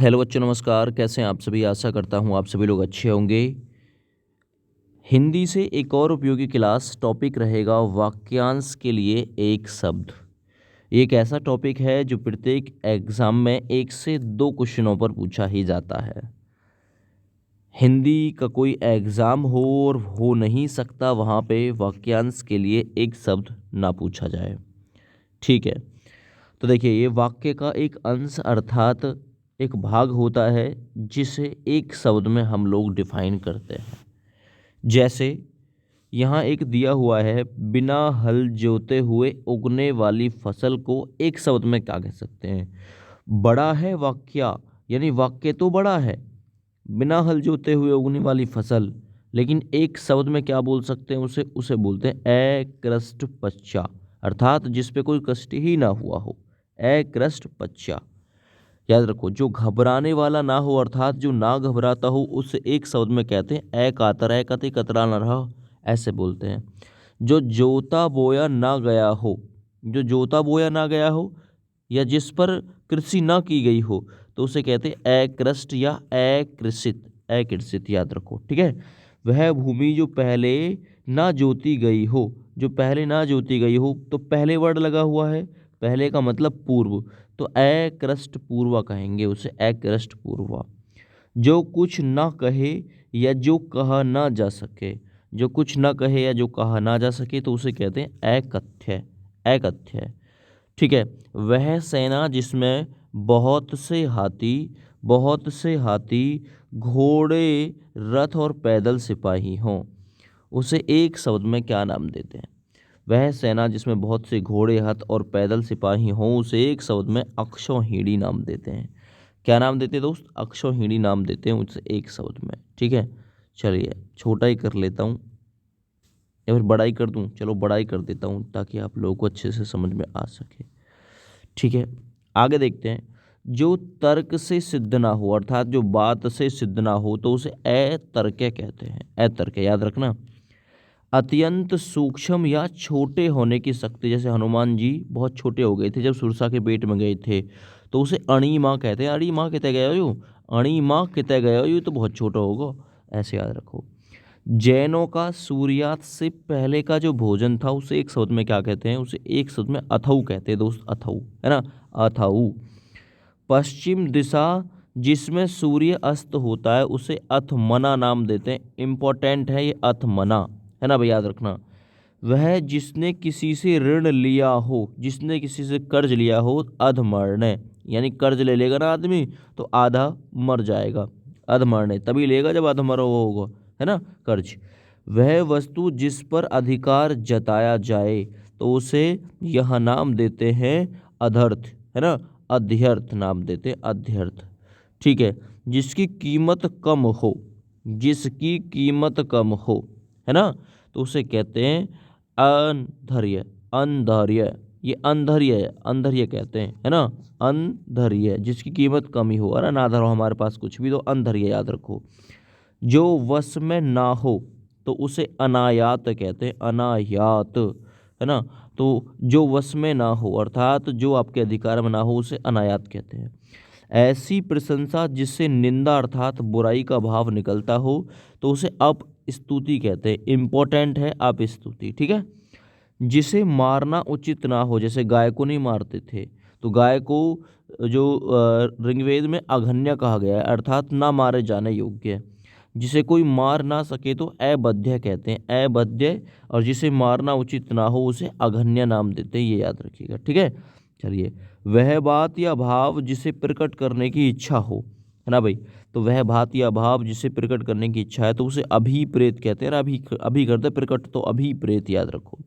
Hello बच्चों, नमस्कार। कैसे हैं आप सभी? आशा करता हूँ आप सभी लोग अच्छे होंगे। हिंदी से एक और उपयोगी क्लास टॉपिक रहेगा वाक्यांश के लिए एक शब्द। ये एक ऐसा टॉपिक है जो प्रत्येक एग्जाम में 1 से 2 क्वेश्चनों पर पूछा ही जाता है। हिंदी का कोई एग्ज़ाम हो और हो नहीं सकता वहाँ पे वाक्यांश के लिए एक शब्द ना पूछा जाए। ठीक है, तो देखिए ये वाक्य का एक अंश अर्थात एक भाग होता है जिसे एक शब्द में हम लोग डिफाइन करते हैं। जैसे यहाँ एक दिया हुआ है, बिना हल जोते हुए उगने वाली फसल को एक शब्द में क्या कह सकते हैं? बड़ा है वाक्य, यानी वाक्य तो बड़ा है, बिना हल जोते हुए उगने वाली फसल, लेकिन एक शब्द में क्या बोल सकते हैं उसे? उसे बोलते हैं अकृष्ट पच्चा, अर्थात जिस पे कोई कष्ट ही ना हुआ हो, अकृष्ट पच्चा। याद रखो, जो घबराने वाला ना हो अर्थात जो ना घबराता हो उसे एक शब्द में कहते हैं अकातर, कतई कतरा न रहा, ऐसे बोलते हैं। जो जोता बोया ना गया हो, जो जोता बोया ना गया हो या जिस पर कृषि ना की गई हो तो उसे कहते हैं अकृष्ट या अकृषित, अकृषित याद रखो। ठीक है, वह भूमि जो पहले ना जोती गई हो, जो पहले ना जोती गई हो, तो पहले वर्ड लगा हुआ है, पहले का मतलब पूर्व, तो अकृष्ट पूर्वा कहेंगे उसे, अकृष्ट पूर्वा। जो कुछ ना कहे या जो कहा ना जा सके, जो कुछ ना कहे या जो कहा ना जा सके तो उसे कहते हैं अकथ्य, अकथ्य। ठीक है, वह सेना जिसमें बहुत से हाथी, बहुत से हाथी, घोड़े, रथ और पैदल सिपाही हों, उसे एक शब्द में क्या नाम देते हैं? वह सेना जिसमें बहुत से घोड़े, हथ और पैदल सिपाही हों उसे एक शब्द में अक्षौहिणी नाम देते हैं। क्या नाम देते हैं दोस्त? अक्षौहिणी नाम देते हैं उसे एक शब्द में। ठीक है, चलिए छोटा ही कर लेता हूँ या फिर बड़ा ही कर दूँ? चलो बड़ा ही कर देता हूँ ताकि आप लोगों को अच्छे से समझ में आ सके। ठीक है, आगे देखते हैं। जो तर्क से सिद्ध ना हो अर्थात जो बात से सिद्ध ना हो तो उसे अतर्क्य कहते हैं, अतर्क्य याद रखना। अत्यंत सूक्ष्म या छोटे होने की शक्ति, जैसे हनुमान जी बहुत छोटे हो गए थे जब सुरसा के पेट में गए थे तो उसे अणी माँ कहते हैं। अणी माँ कितने गया यू, अणी माँ कितने गया यू, तो बहुत छोटा होगा, ऐसे याद रखो। जैनों का सूर्यास्त से पहले का जो भोजन था उसे एक शब्द में क्या कहते हैं? उसे एक शब्द में अथऊ कहते हैं दोस्त, अथऊ, है ना, अथऊ। पश्चिम दिशा जिसमें सूर्य अस्त होता है उसे अथमना नाम देते हैं। इम्पोर्टेंट है ये अथमना, है ना भाई, याद रखना। वह जिसने किसी से ऋण लिया हो, जिसने किसी से कर्ज लिया हो, अधमरने, यानी कर्ज ले लेगा ना आदमी तो आधा मर जाएगा, अधमरने तभी लेगा जब अधमरा हुआ होगा, है ना, कर्ज। वह वस्तु जिस पर अधिकार जताया जाए तो उसे यह नाम देते हैं अधर्थ, है ना, अध्यर्थ नाम देते हैं, अध्यर्थ। ठीक है, जिसकी कीमत कम हो, जिसकी कीमत कम हो, है ना, तो उसे कहते हैं अंधर्य, अंधर्य, ये अंधर्य है, अंधर्य कहते हैं, है ना, अंधर्य, जिसकी कीमत कम ही हो, अरे ना धरो हमारे पास कुछ भी, तो अंधर्य याद रखो। जो वश में ना हो तो उसे अनायात कहते हैं, अनायात, है ना। तो जो वश में ना हो अर्थात जो आपके अधिकार में ना हो उसे अनायात कहते हैं। ऐसी प्रशंसा जिससे निंदा अर्थात बुराई का भाव निकलता हो तो उसे अपस्तुति कहते हैं। इम्पोर्टेंट है अपस्तुति, ठीक है। जिसे मारना उचित ना हो, जैसे गाय को नहीं मारते थे तो गाय को जो ऋग्वेद में अघन्य कहा गया है अर्थात ना मारे जाने योग्य है। जिसे कोई मार ना सके तो अबध्य कहते हैं, अबध्य। और जिसे मारना उचित ना हो उसे अघन्य नाम देते हैं, ये याद रखिएगा, ठीक है। चलिए, वह बात या भाव जिसे प्रकट करने की इच्छा हो, है ना भाई, तो वह बात या भाव जिसे प्रकट करने की इच्छा है तो उसे अभिप्रेत कहते हैं। अभी अभी करते प्रकट तो अभिप्रेत याद रखो।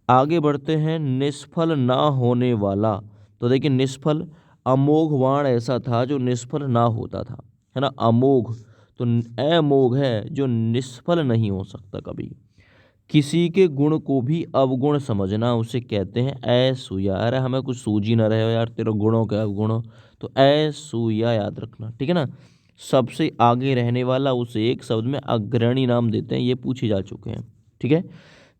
आगे बढ़ते हैं, निष्फल ना होने वाला। तो देखिए निष्फल, अमोघ बाण ऐसा था जो निष्फल ना होता था, है ना, अमोघ। तो अमोघ है जो निष्फल नहीं हो सकता कभी। किसी के गुण को भी अवगुण समझना उसे कहते हैं असूया। अरे हमें कुछ सूझी ना रहे हो यार, तेरे गुणों के अवगुण, तो असूया याद रखना, ठीक है ना। सबसे आगे रहने वाला उसे एक शब्द में अग्रणी नाम देते हैं, ये पूछे जा चुके हैं, ठीक है।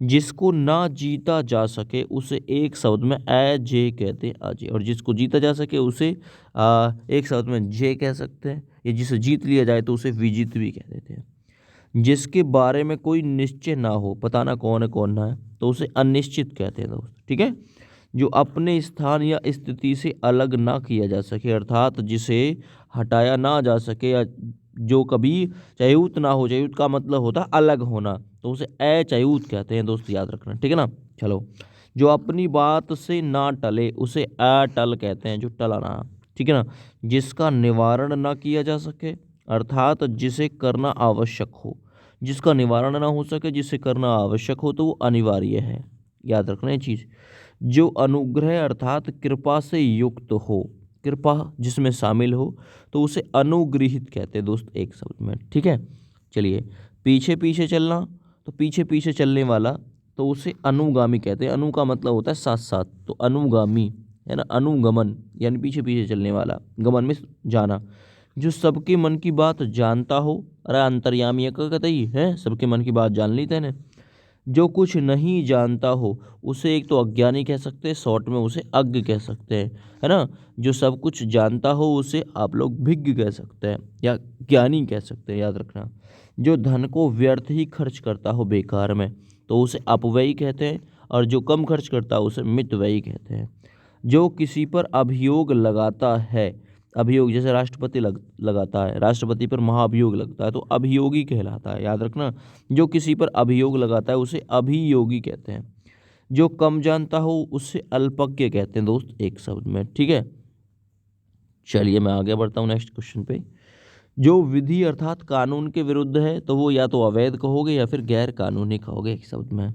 जिसको ना जीता जा सके उसे एक शब्द में अजय कहते हैं, अजय। और जिसको जीता जा सके उसे एक शब्द में जय कह सकते हैं, या जिसे जीत लिया जाए तो उसे विजित भी कह देते हैं। जिसके बारे में कोई निश्चय ना हो, पता ना कौन है कौन ना है, तो उसे अनिश्चित कहते हैं दोस्त, ठीक है। जो अपने स्थान या स्थिति से अलग ना किया जा सके, अर्थात जिसे हटाया ना जा सके, या जो कभी च्युत ना हो, च्युत का मतलब होता है अलग होना, तो उसे अच्युत कहते हैं दोस्त, याद रखना, ठीक है ना। चलो, जो अपनी बात से ना टले उसे अटल कहते हैं, जो टला ना, ठीक है ना। जिसका निवारण ना किया जा सके, अर्थात जिसे करना आवश्यक हो, जिसका निवारण ना हो सके, जिसे करना आवश्यक हो, तो वो अनिवार्य है, याद रखना ये चीज़। जो अनुग्रह अर्थात कृपा से युक्त हो, कृपा जिसमें शामिल हो, तो उसे अनुगृहित कहते हैं दोस्त, एक शब्द में, ठीक है। चलिए, पीछे पीछे चलना, तो पीछे पीछे चलने वाला, तो उसे अनुगामी कहते हैं। अनु का मतलब होता है साथ साथ, तो अनुगामी है ना। अनुगमन यानी पीछे पीछे चलने वाला, गमन में जाना। जो सबके मन की बात जानता हो, अरे अंतर्यामी का कतई है, सबके मन की बात जान ली तेने। जो कुछ नहीं जानता हो उसे एक तो अज्ञानी कह सकते हैं, शॉर्ट में उसे अज्ञ कह सकते हैं, है ना। जो सब कुछ जानता हो उसे आप लोग भिज्ञ कह सकते हैं, या ज्ञानी कह सकते हैं, याद रखना। जो धन को व्यर्थ ही खर्च करता हो बेकार में, तो उसे अपव्ययी कहते हैं। और जो कम खर्च करता है उसे मितव्ययी कहते हैं। जो किसी पर अभियोग लगाता है, अभियोग जैसे राष्ट्रपति लगाता है, राष्ट्रपति पर महाअभियोग लगता है, तो अभियोगी कहलाता है, याद रखना। जो किसी पर अभियोग लगाता है उसे अभियोगी कहते हैं। जो कम जानता हो उसे अल्पज्ञ कहते हैं दोस्त, एक शब्द में, ठीक है। चलिए, मैं आगे बढ़ता हूँ नेक्स्ट क्वेश्चन पे। जो विधि अर्थात कानून के विरुद्ध है, तो वो या तो अवैध कहोगे या फिर गैर कानूनी कहोगे, एक शब्द में।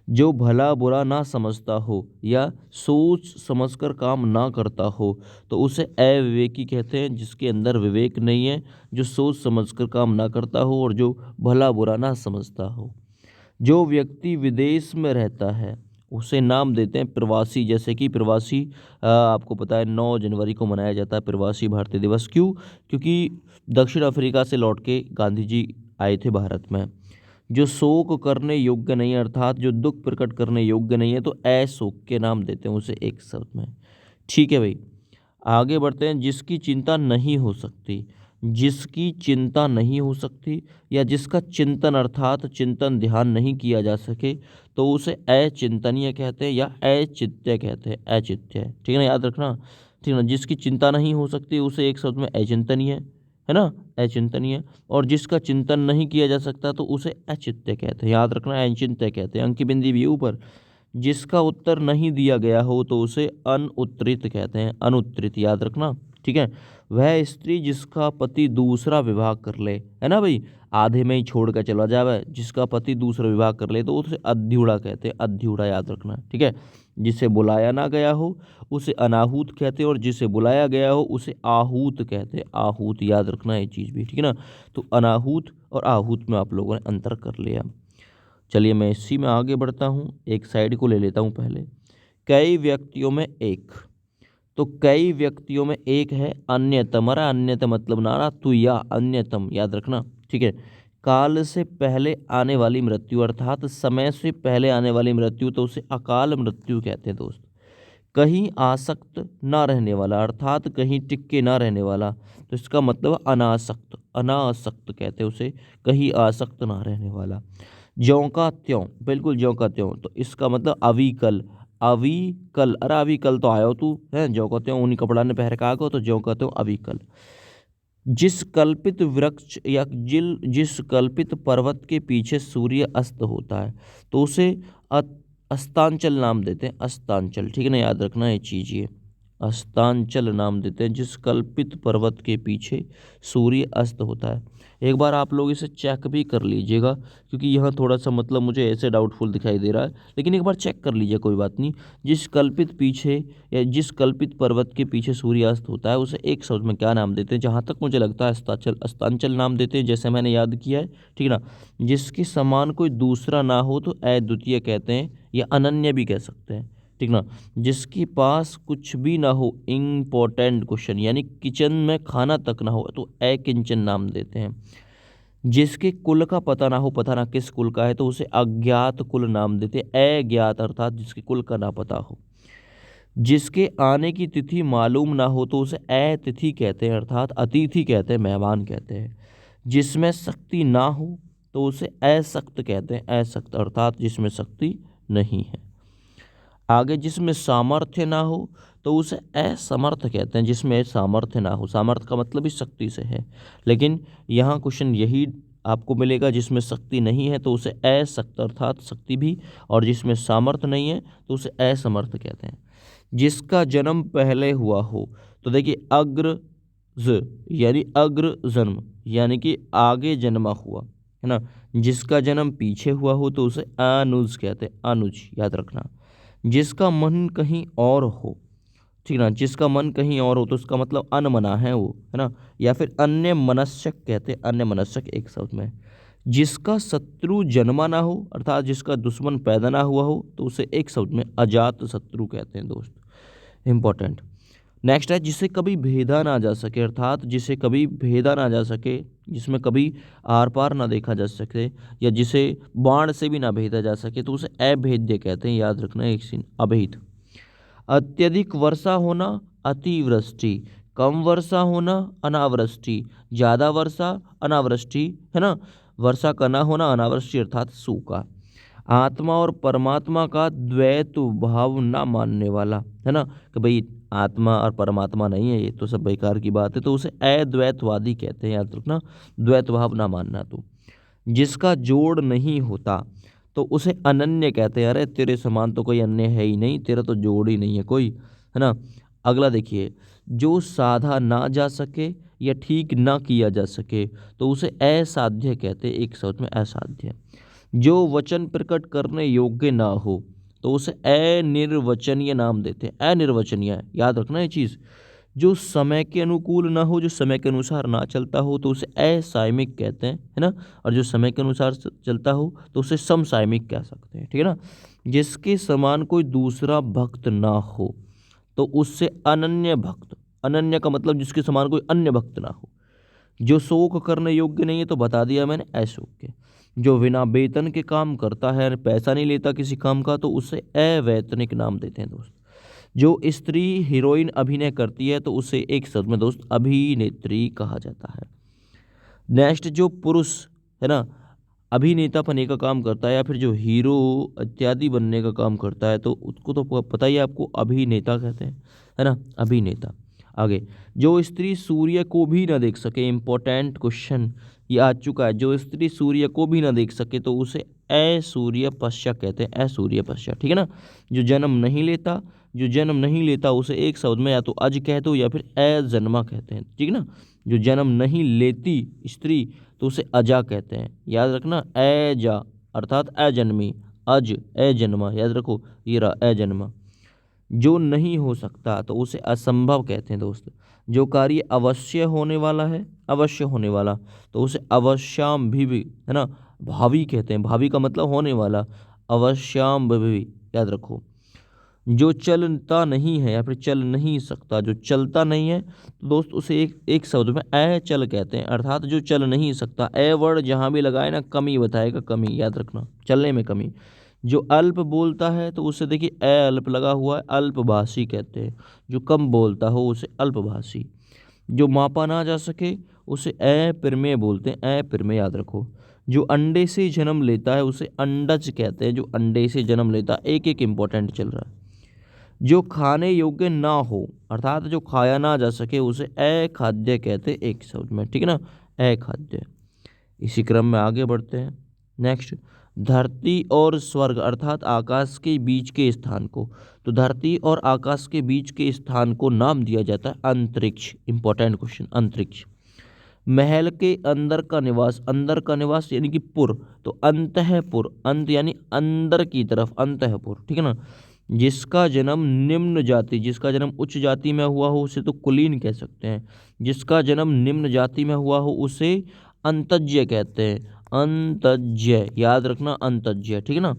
जो भला बुरा ना समझता हो या सोच समझकर काम ना करता हो, तो उसे अविवेकी कहते हैं, जिसके अंदर विवेक नहीं है, जो सोच समझकर काम ना करता हो और जो भला बुरा ना समझता हो। जो व्यक्ति विदेश में रहता है उसे नाम देते हैं प्रवासी, जैसे कि प्रवासी आपको पता है 9 जनवरी को मनाया जाता है प्रवासी भारतीय दिवस। क्यों? क्योंकि दक्षिण अफ्रीका से लौट के गांधी जी आए थे भारत में। जो शोक करने योग्य नहीं है, अर्थात जो दुख प्रकट करने योग्य नहीं है, तो अशोक के नाम देते हैं उसे, एक शब्द में, ठीक है भाई। आगे बढ़ते हैं। जिसकी चिंता नहीं हो सकती, जिसकी चिंता नहीं हो सकती, या जिसका चिंतन अर्थात चिंतन ध्यान नहीं किया जा सके, तो उसे अचिंतनीय कहते हैं या अचित्य कहते हैं, अचित्य, ठीक है ना, याद रखना, ठीक है ना। जिसकी चिंता नहीं हो सकती उसे एक शब्द में अचिंतनीय है ना, अचिंतनीय। और जिसका चिंतन नहीं किया जा सकता तो उसे अचित्य कहते हैं, याद रखना, अचिंत्य कहते हैं। अंक की बिंदी भी ऊपर। जिसका उत्तर नहीं दिया गया हो तो उसे अनुत्तरित कहते हैं, अनुत्तरित, याद रखना, ठीक है। वह स्त्री जिसका पति दूसरा विवाह कर ले, है ना भाई, आधे में ही छोड़ कर चला जावे, जिसका पति दूसरा विवाह कर ले, तो उसे अध्युड़ा कहते हैं, अध्युड़ा, याद रखना, ठीक है। जिसे बुलाया ना गया हो उसे अनाहूत कहते हैं, और जिसे बुलाया गया हो उसे आहूत कहते हैं, आहूत, याद रखना ये चीज़ भी, ठीक है ना। तो अनाहूत और आहूत में आप लोगों ने अंतर कर लिया। चलिए, मैं इसी में आगे बढ़ता हूँ, एक साइड को ले लेता हूँ पहले। कई व्यक्तियों में एक, तो कई व्यक्तियों में एक है अन्यतम, अरे अन्यतम मतलब नारा तू, या अन्यतम, याद रखना, ठीक है। काल से पहले आने वाली मृत्यु, अर्थात समय से पहले आने वाली मृत्यु, तो उसे अकाल मृत्यु कहते हैं दोस्त। कहीं आसक्त ना रहने वाला, अर्थात कहीं टिक ना रहने वाला, तो इसका मतलब अनासक्त, अनासक्त कहते हैं उसे, कहीं आसक्त ना रहने वाला। ज्यों का त्यों, बिल्कुल ज्यों का त्यों, तो इसका मतलब अविकल, अविकल, अरे अविकल तो आयो तू है, ज्यों का त्यों ऊनी कपड़ा ने पहन का आगो, तो ज्यों का त्यों अविकल। जिस कल्पित वृक्ष या जिस कल्पित पर्वत के पीछे सूर्य अस्त होता है, तो उसे अस्तांचल नाम देते हैं, अस्तांचल, ठीक है ना, याद रखना ये चीज़, ये अस्तांचल नाम देते हैं जिस कल्पित पर्वत के पीछे सूर्य अस्त होता है। एक बार आप लोग इसे चेक भी कर लीजिएगा, क्योंकि यहाँ थोड़ा सा मतलब मुझे ऐसे डाउटफुल दिखाई दे रहा है, लेकिन एक बार चेक कर लीजिए, कोई बात नहीं। जिस कल्पित पीछे या जिस कल्पित पर्वत के पीछे सूर्यास्त होता है उसे एक शब्द में क्या नाम देते हैं? जहाँ तक मुझे लगता है अस्तांचल, अस्तांचल नाम देते हैं, जैसे मैंने याद किया है, ठीक है ना। जिसके समान कोई दूसरा ना हो तो अद्वितीय कहते हैं, या अनन्य भी कह सकते हैं, ठीक ना। जिसके पास कुछ भी ना हो, इम्पोर्टेंट क्वेश्चन, यानी किचन में खाना तक ना हो, तो अकिंचन नाम देते हैं। जिसके कुल का पता ना हो, पता ना किस कुल का है, तो उसे अज्ञात कुल नाम देते हैं। अज्ञात अर्थात जिसके कुल का ना पता हो। जिसके आने की तिथि मालूम ना हो तो उसे अतिथि कहते हैं, अर्थात अतिथि कहते हैं, मेहमान कहते हैं। जिसमें शक्ति ना हो तो उसे असक्त कहते हैं, असक्त अर्थात जिसमें शक्ति नहीं है। आगे जिसमें सामर्थ्य ना हो तो उसे असमर्थ कहते हैं, जिसमें सामर्थ्य ना हो। सामर्थ्य का मतलब ही शक्ति से है, लेकिन यहाँ क्वेश्चन यही आपको मिलेगा, जिसमें शक्ति नहीं है तो उसे असक्त अर्थात शक्ति भी, और जिसमें सामर्थ्य नहीं है तो उसे असमर्थ कहते हैं। जिसका जन्म पहले हुआ हो, तो देखिए अग्रज यानी अग्र जन्म यानी कि आगे जन्मा हुआ, है ना। जिसका जन्म पीछे हुआ हो तो उसे अनुज कहते हैं, अनुज याद रखना। जिसका मन कहीं और हो, ठीक ना, जिसका मन कहीं और हो तो उसका मतलब अनमना है वो, है ना, या फिर अन्य मनस्क कहते हैं, अन्य मनस्क एक शब्द में। जिसका शत्रु जन्मा ना हो अर्थात जिसका दुश्मन पैदा ना हुआ हो तो उसे एक शब्द में अजात शत्रु कहते हैं दोस्त, इंपॉर्टेंट। नेक्स्ट है जिसे कभी भेदा ना जा सके, अर्थात जिसे कभी भेदा ना जा सके, जिसमें कभी आर पार ना देखा जा सके, या जिसे बाण से भी ना भेदा जा सके तो उसे अभेद्य कहते हैं, याद रखना एक सीन अभेद। अत्यधिक वर्षा होना अतिवृष्टि, कम वर्षा होना अनावृष्टि, ज़्यादा वर्षा अनावृष्टि, है ना। वर्षा का ना होना अनावृष्टि अर्थात सूखा। आत्मा और परमात्मा का द्वैत भाव ना मानने वाला, है ना, कि भाई आत्मा और परमात्मा नहीं है, ये तो सब बेकार की बात है, तो उसे अद्वैतवादी कहते हैं, याद रखना, द्वैत भाव ना मानना। तो जिसका जोड़ नहीं होता तो उसे अनन्य कहते हैं, अरे तेरे समान तो कोई अन्य है ही नहीं, तेरा तो जोड़ ही नहीं है कोई, है ना। अगला देखिए, जो साधा ना जा सके या ठीक ना किया जा सके तो उसे असाध्य कहते हैं, एक शब्द में असाध्य। जो वचन प्रकट करने योग्य ना हो तो उसे अनिर्वचनीय नाम देते हैं, अनिर्वचनीय, याद रखना ये चीज़। जो समय के अनुकूल ना हो, जो समय के अनुसार ना चलता हो तो उसे असायमिक कहते हैं, है ना। और जो समय के अनुसार चलता हो तो उसे समसायमिक कह सकते हैं, ठीक है ना। जिसके समान कोई दूसरा भक्त ना हो तो उससे अनन्य भक्त, अनन्य का मतलब जिसके समान कोई अन्य भक्त ना हो। जो शोक करने योग्य नहीं है तो बता दिया मैंने, अशोक्य। जो बिना वेतन के काम करता है, पैसा नहीं लेता किसी काम का, तो उसे अवैतनिक नाम देते हैं दोस्त। जो स्त्री हीरोइन अभिनय करती है तो उसे एक शब्द में दोस्त अभिनेत्री कहा जाता है। नेक्स्ट जो पुरुष, है ना, अभिनेता बनने का काम करता है या फिर जो हीरो इत्यादि बनने का काम करता है तो उसको तो पता ही है आपको, अभिनेता कहते हैं, है ना, अभिनेता। आगे, जो स्त्री सूर्य को भी ना देख सके, इंपॉर्टेंट क्वेश्चन ये आ चुका है, जो स्त्री सूर्य को भी ना देख सके तो उसे असूर्यपश्या कहते हैं, असूर्यपश्या, ठीक है ना। जो जन्म नहीं लेता, जो जन्म नहीं लेता उसे एक शब्द में या तो अज कहते हो या फिर अजन्मा कहते हैं, ठीक है ना। जो जन्म नहीं लेती स्त्री तो उसे अजा कहते हैं, याद रखना, अजा अर्थात अजन्मी, अज अजन्मा, याद रखो, ये रहा अजन्मा। जो नहीं हो सकता तो उसे असंभव कहते हैं दोस्त। जो कार्य अवश्य होने वाला है, अवश्य होने वाला, तो उसे अवश्याम भी, है ना, भावी कहते हैं, भावी का मतलब होने वाला, अवश्याम भी, याद रखो। जो चलता नहीं है या फिर चल नहीं सकता, जो चलता नहीं है तो दोस्त उसे एक एक शब्द में अचल कहते हैं, अर्थात जो चल नहीं सकता। ए वर्ड जहाँ भी लगाए ना कमी बताएगा, कमी, याद रखना, चलने में कमी। जो अल्प बोलता है तो उसे देखिए अल्प लगा हुआ है, अल्पभाषी कहते हैं। जो कम बोलता हो उसे अल्पभाषी। जो मापा ना जा सके उसे अप्रमेय बोलते हैं, अप्रमेय, याद रखो। जो अंडे से जन्म लेता है उसे अंडज कहते हैं, जो अंडे से जन्म लेता है, एक एक इम्पोर्टेंट चल रहा है। जो खाने योग्य ना हो अर्थात जो खाया ना जा सके उसे अखाद्य कहते हैं, एक शब्द में, ठीक है ना, अखाद्य। इसी क्रम में आगे बढ़ते हैं। नेक्स्ट, धरती और स्वर्ग अर्थात आकाश के बीच के स्थान को, तो धरती और आकाश के बीच के स्थान को नाम दिया जाता है अंतरिक्ष, इंपॉर्टेंट क्वेश्चन, अंतरिक्ष। महल के अंदर का निवास, अंदर का निवास यानी कि पुर, तो अंतःपुर, अंत यानी अंदर की तरफ, अंतःपुर, ठीक है ना। जिसका जन्म निम्न जाति, जिसका जन्म उच्च जाति में हुआ हो उसे तो कुलीन कह सकते हैं। जिसका जन्म निम्न जाति में हुआ हो उसे अंतज्य कहते हैं, अंतज्य, याद रखना, अंतज्य, ठीक है ना।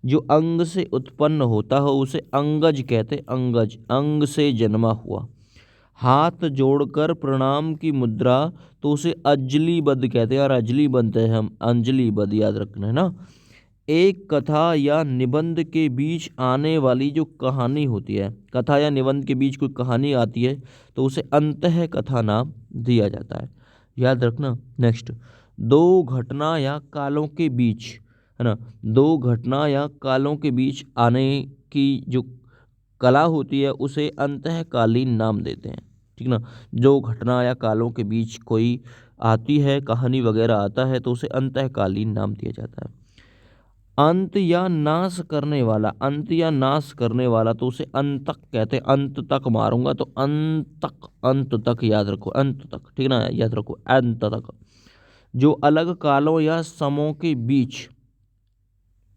जो अंग से उत्पन्न होता हो उसे अंगज कहते हैं, अंगज, अंग से जन्मा हुआ। हाथ जोड़कर प्रणाम की मुद्रा, तो उसे अंजलिबद्ध कहते हैं। और अंजलि बनते हैं हम, अंजलिबद्ध याद रखना है ना। एक कथा या निबंध के बीच आने वाली जो कहानी होती है, कथा या निबंध के बीच कोई कहानी आती है तो उसे अंतः कथा नाम दिया जाता है, याद रखना। नेक्स्ट, दो घटना या कालों के बीच, है ना, दो घटना या कालों के बीच आने की जो कला होती है उसे अंतःकालीन नाम देते हैं, ठीक ना। जो घटना या कालों के बीच कोई आती है, कहानी वगैरह आता है, तो उसे अंतःकालीन नाम दिया जाता है। अंत या नाश करने वाला, अंत या नाश करने वाला, तो उसे अंतक कहते हैं। अंत तक मारूंगा तो अंतक, अंत तक याद रखो, अंत तक, ठीक ना, याद रखो अंत तक। जो अलग कालों या समों के बीच,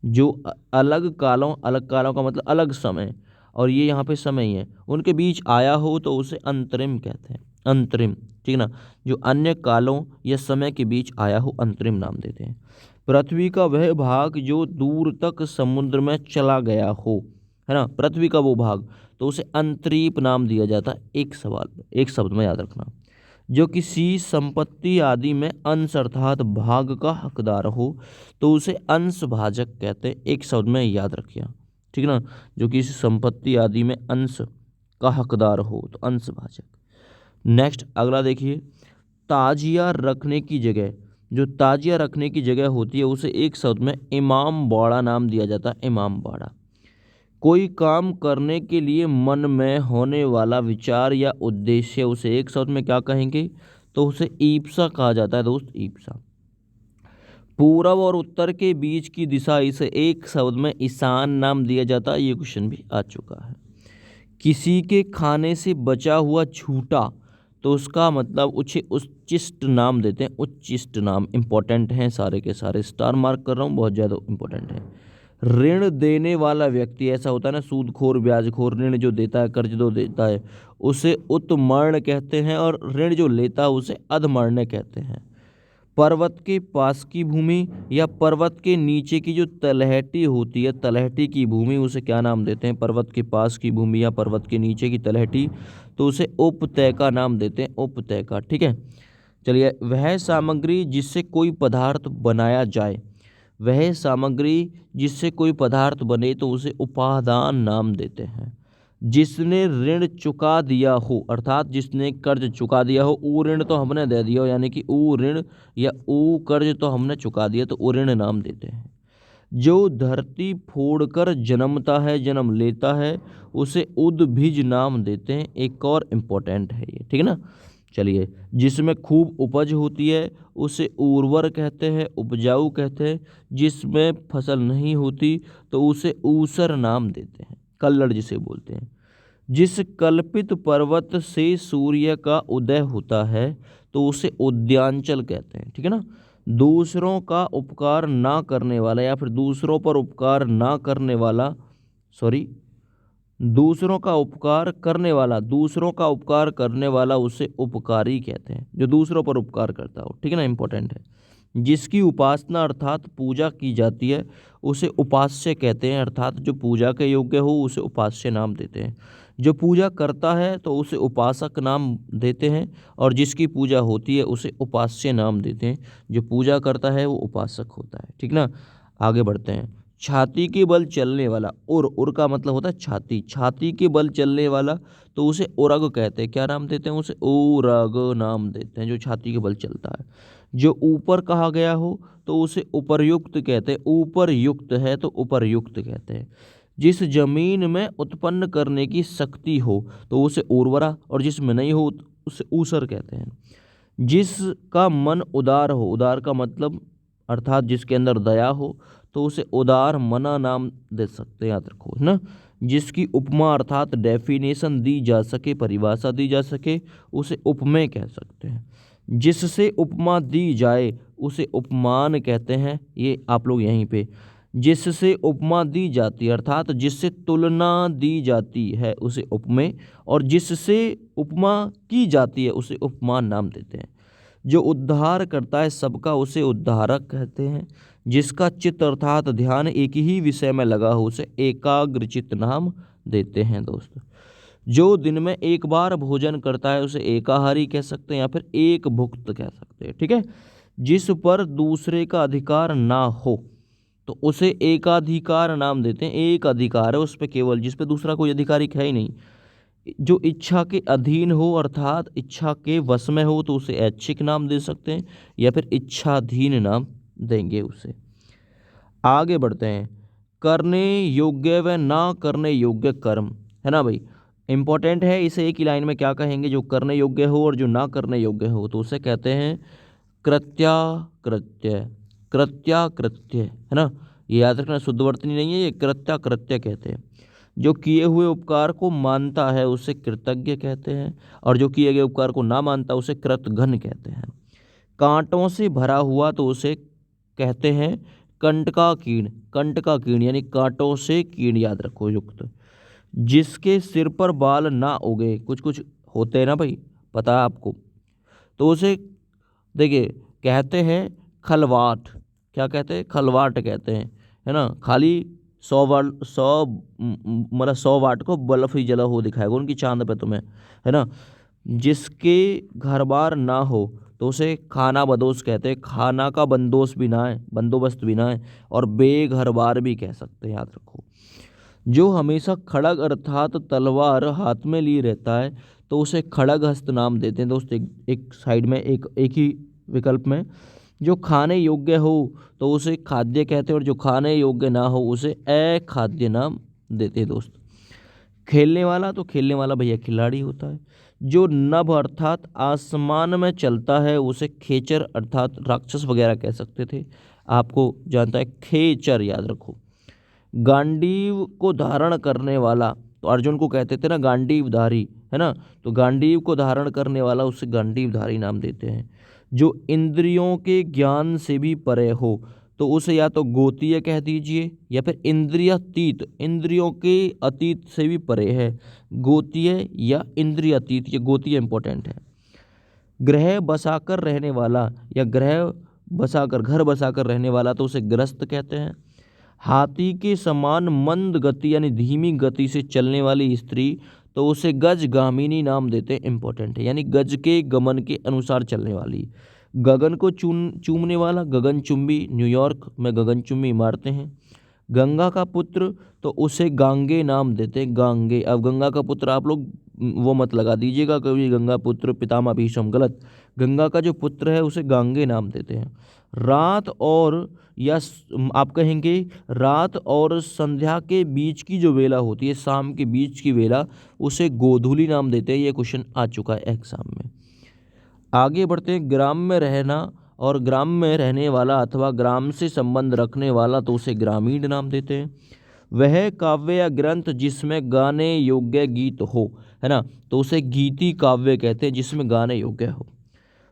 जो अलग कालों का मतलब अलग समय, और ये यहाँ पे समय ही है, उनके बीच आया हो तो उसे अंतरिम कहते हैं, अंतरिम, ठीक ना। जो अन्य कालों या समय के बीच आया हो, अंतरिम नाम देते हैं। पृथ्वी का वह भाग जो दूर तक समुद्र में चला गया हो, है ना, पृथ्वी का वो भाग, तो उसे अंतरीप नाम दिया जाता है। एक सवाल, एक शब्द में याद रखना। जो किसी संपत्ति आदि में अंश अर्थात भाग का हकदार हो, तो उसे अंश भाजक कहते हैं। एक शब्द में याद रखिए, ठीक ना। जो किसी संपत्ति आदि में अंश का हकदार हो तो अंश भाजक। नेक्स्ट अगला देखिए, ताजिया रखने की जगह, जो ताजिया रखने की जगह होती है उसे एक शब्द में इमाम बाड़ा नाम दिया जाता है, इमाम बाड़ा। कोई काम करने के लिए मन में होने वाला विचार या उद्देश्य, उसे एक शब्द में क्या कहेंगे, तो उसे ईप्सा कहा जाता है दोस्त, ईप्सा। पूरब और उत्तर के बीच की दिशा, इसे एक शब्द में ईशान नाम दिया जाता है। ये क्वेश्चन भी आ चुका है। किसी के खाने से बचा हुआ छूटा, तो उसका मतलब उसे उच्चिष्ट नाम देते हैं, उच्चिष्ट नाम। इंपॉर्टेंट हैं सारे के सारे, स्टार मार्क कर रहा हूँ, बहुत ज़्यादा इंपॉर्टेंट है। ऋण देने वाला व्यक्ति, ऐसा होता है ना, सूदखोर ब्याजखोर, ऋण जो देता है, कर्ज जो देता है, उसे उत्मर्ण कहते हैं, और ऋण जो लेता है उसे अधमर्ण कहते हैं। पर्वत के पास की भूमि या पर्वत के नीचे की जो तलहटी होती है, तलहटी की भूमि, उसे क्या नाम देते हैं, पर्वत के पास की भूमि या पर्वत के नीचे की तलहटी, तो उसे उपत्यका नाम देते हैं, उपत्यका, ठीक है। चलिए, वह सामग्री जिससे कोई पदार्थ बनाया जाए, वह सामग्री जिससे कोई पदार्थ बने, तो उसे उपादान नाम देते हैं। जिसने ऋण चुका दिया हो, अर्थात जिसने कर्ज चुका दिया हो, ऊ ऋण तो हमने दे दिया हो, यानी कि ऊ ऋण या ऊ कर्ज तो हमने चुका दिया, तो ऊ ऋण नाम देते हैं। जो धरती फोड़कर जन्मता है, जन्म लेता है, उसे उद्भिज नाम देते हैं। एक और इम्पोर्टेंट है ये, ठीक है ना। चलिए, जिसमें खूब उपज होती है उसे उर्वर कहते हैं, उपजाऊ कहते हैं। जिसमें फसल नहीं होती तो उसे ऊसर नाम देते हैं, कल्लड़ जिसे बोलते हैं। जिस कल्पित पर्वत से सूर्य का उदय होता है, तो उसे उद्यांचल कहते हैं, ठीक है ना। दूसरों का उपकार ना करने वाला, या फिर दूसरों पर उपकार ना करने वाला, सॉरी, दूसरों का उपकार करने वाला, दूसरों का उपकार करने वाला उसे उपकारी कहते हैं, जो दूसरों पर उपकार करता हो, ठीक है ना, इंपॉर्टेंट है। जिसकी उपासना अर्थात पूजा की जाती है उसे उपास्य कहते हैं, अर्थात जो पूजा के योग्य हो उसे उपास्य नाम देते हैं। जो पूजा करता है तो उसे उपासक नाम देते हैं, और जिसकी पूजा होती है उसे उपास्य नाम देते हैं। जो पूजा करता है वो उपासक होता है, ठीक ना। आगे बढ़ते हैं। छाती के बल चलने वाला, उर का मतलब होता है छाती, छाती के बल चलने वाला, तो उसे उरग कहते हैं। क्या नाम देते हैं, उसे उरग नाम देते हैं, जो छाती के बल चलता है। जो ऊपर कहा गया हो तो उसे उपर्युक्त कहते हैं, ऊपर युक्त है तो उपर्युक्त कहते हैं। जिस जमीन में उत्पन्न करने की शक्ति हो तो उसे उर्वरा, और जिसमें नहीं हो तो उसे ऊसर कहते हैं। जिसका मन उदार हो, उदार का मतलब अर्थात जिसके अंदर दया हो, तो उसे उदार मना नाम दे सकते हैं, याद रखो, है ना। जिसकी उपमा अर्थात डेफिनेशन दी जा सके, परिभाषा दी जा सके, उसे उपमेय कह सकते हैं। जिससे उपमा दी जाए उसे उपमान कहते हैं। ये आप लोग यहीं पे, जिससे उपमा दी जाती है अर्थात जिससे तुलना दी जाती है उसे उपमेय, और जिससे उपमा की जाती है उसे उपमान नाम देते हैं। जो उद्धार करता है सबका उसे उद्धारक कहते हैं। जिसका चित्त अर्थात ध्यान एक ही विषय में लगा हो उसे एकाग्रचित्त नाम देते हैं दोस्त। जो दिन में एक बार भोजन करता है उसे एकाहारी कह सकते हैं या फिर एक भुक्त कह सकते हैं। ठीक है। जिस पर दूसरे का अधिकार ना हो तो उसे एकाधिकार नाम देते हैं। एक अधिकार है उस पर केवल, जिस पे दूसरा कोई अधिकारी है ही नहीं। जो इच्छा के अधीन हो अर्थात इच्छा के वश में हो तो उसे ऐच्छिक नाम दे सकते हैं या फिर इच्छाधीन नाम देंगे उसे। आगे बढ़ते हैं। करने योग्य व ना करने योग्य कर्म, है ना भाई, इंपॉर्टेंट है। इसे एक ही लाइन में क्या कहेंगे, जो करने योग्य हो और जो ना करने योग्य हो तो उसे कहते हैं कृत्याकृत्य। कृत्याकृत्य, है ना, ये याद रखना, शुद्धवर्तनी नहीं है ये, कृत्याकृत्य कहते हैं। जो किए हुए उपकार को मानता है उसे कृतज्ञ कहते हैं और जो किए गए उपकार को ना मानता उसे कृतघ्न कहते हैं। कांटों से भरा हुआ तो उसे कहते हैं कंटकाकीर्ण। कंटकाकीर्ण यानी कांटों से कीर्ण, याद रखो युक्त। जिसके सिर पर बाल ना उगे, कुछ कुछ होते हैं ना भाई, पता है आपको, तो उसे देखिए कहते हैं खलवाट। क्या कहते हैं, खलवाट कहते हैं, है ना। खाली 100 वाट को बल्ब ही जला हो दिखाएगा उनकी चांद पे तुम्हें, है ना। जिसके घर बार ना हो तो उसे खाना बदोश कहते हैं। खाना का बंदोबस्त भी ना है, बंदोबस्त भी ना है, और बेघर बार भी कह सकते हैं, याद रखो। जो हमेशा खड़ग अर्थात तलवार हाथ में लिए रहता है तो उसे खड़गहस्त नाम देते हैं दोस्त। एक साइड में, एक ही विकल्प में। जो खाने योग्य हो तो उसे खाद्य कहते हैं और जो खाने योग्य ना हो उसे अखाद्य नाम देते हैं दोस्त। खेलने वाला, तो खेलने वाला भैया खिलाड़ी होता है। जो नभ अर्थात आसमान में चलता है उसे खेचर अर्थात राक्षस वगैरह कह सकते थे, आपको जानता है खेचर, याद रखो। गांडीव को धारण करने वाला, तो अर्जुन को कहते थे ना गांडीवधारी, है ना, तो गांडीव को धारण करने वाला उसे गांडीवधारी नाम देते हैं। जो इंद्रियों के ज्ञान से भी परे हो तो उसे या तो गोतीय कह दीजिए या फिर इंद्रियातीत, इंद्रियों के अतीत से भी परे है, गोतीय या इंद्रियातीत, ये गोतीय इंपॉर्टेंट है। ग्रह बसाकर रहने वाला या ग्रह बसाकर, घर बसाकर रहने वाला तो उसे ग्रस्त कहते हैं। हाथी के समान मंद गति यानी धीमी गति से चलने वाली स्त्री तो उसे गजगामिनी नाम देते हैं, इंपॉर्टेंट है, यानी गज के गमन के अनुसार चलने वाली। गगन को चूमने वाला गगनचुंबी, न्यूयॉर्क में गगनचुंबी इमारतें हैं। गंगा का पुत्र तो उसे गांगे नाम देते हैं, गांगे। अब गंगा का पुत्र आप लोग वो मत लगा दीजिएगा कभी गंगा पुत्र पितामह भीष्म, गलत। गंगा का जो पुत्र है उसे गांगे नाम देते हैं। रात और या आप कहेंगे रात और संध्या के बीच की जो वेला होती है, शाम के बीच की वेला, उसे गोधूली नाम देते हैं। ये क्वेश्चन आ चुका है एग्जाम में। आगे बढ़ते हैं। ग्राम में रहना और ग्राम में रहने वाला अथवा ग्राम से संबंध रखने वाला तो उसे ग्रामीण नाम देते हैं। वह काव्य या ग्रंथ जिसमें गाने योग्य गीत हो, है ना, तो उसे गीति काव्य कहते हैं, जिसमें गाने योग्य हो।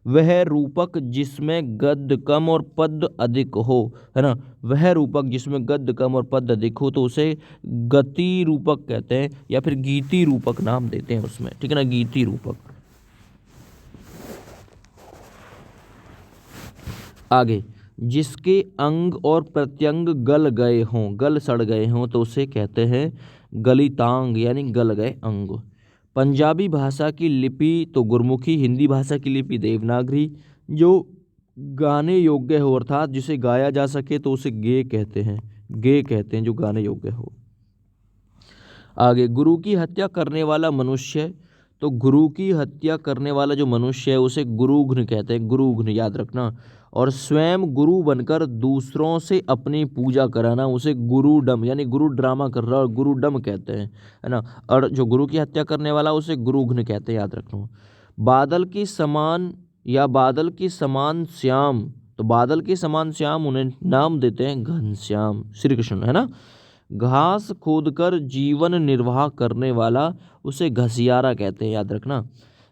वह रूपक जिसमें गद्य कम और पद्य अधिक हो, है ना, वह रूपक जिसमें गद्य कम और पद्य अधिक हो तो उसे गति रूपक कहते हैं या फिर गीति रूपक नाम देते हैं उसमें, ठीक है ना, गीति रूपक। आगे, जिसके अंग और प्रत्यंग गल गए हों, गल सड़ गए हों तो उसे कहते हैं गलितांग यानी गल गए अंग। पंजाबी भाषा की लिपि तो गुरमुखी, हिंदी भाषा की लिपि देवनागरी। जो गाने योग्य हो अर्थात जिसे गाया जा सके तो उसे गे कहते हैं, गे कहते हैं जो गाने योग्य हो। आगे, गुरु की हत्या करने वाला मनुष्य, तो गुरु की हत्या करने वाला जो मनुष्य है उसे गुरुघ्न कहते हैं, गुरुघ्न याद रखना। और स्वयं गुरु बनकर दूसरों से अपनी पूजा कराना उसे गुरुडम यानी गुरु ड्रामा कर रहा है, गुरुडम कहते हैं, है ना। और जो गुरु की हत्या करने वाला उसे गुरुघ्न कहते हैं, याद रखना। बादल के समान या बादल के समान श्याम, तो बादल के समान श्याम उन्हें नाम देते हैं घनश्याम, श्री कृष्ण, है ना। घास खोदकर जीवन निर्वाह करने वाला उसे घसियारा कहते हैं, याद रखना।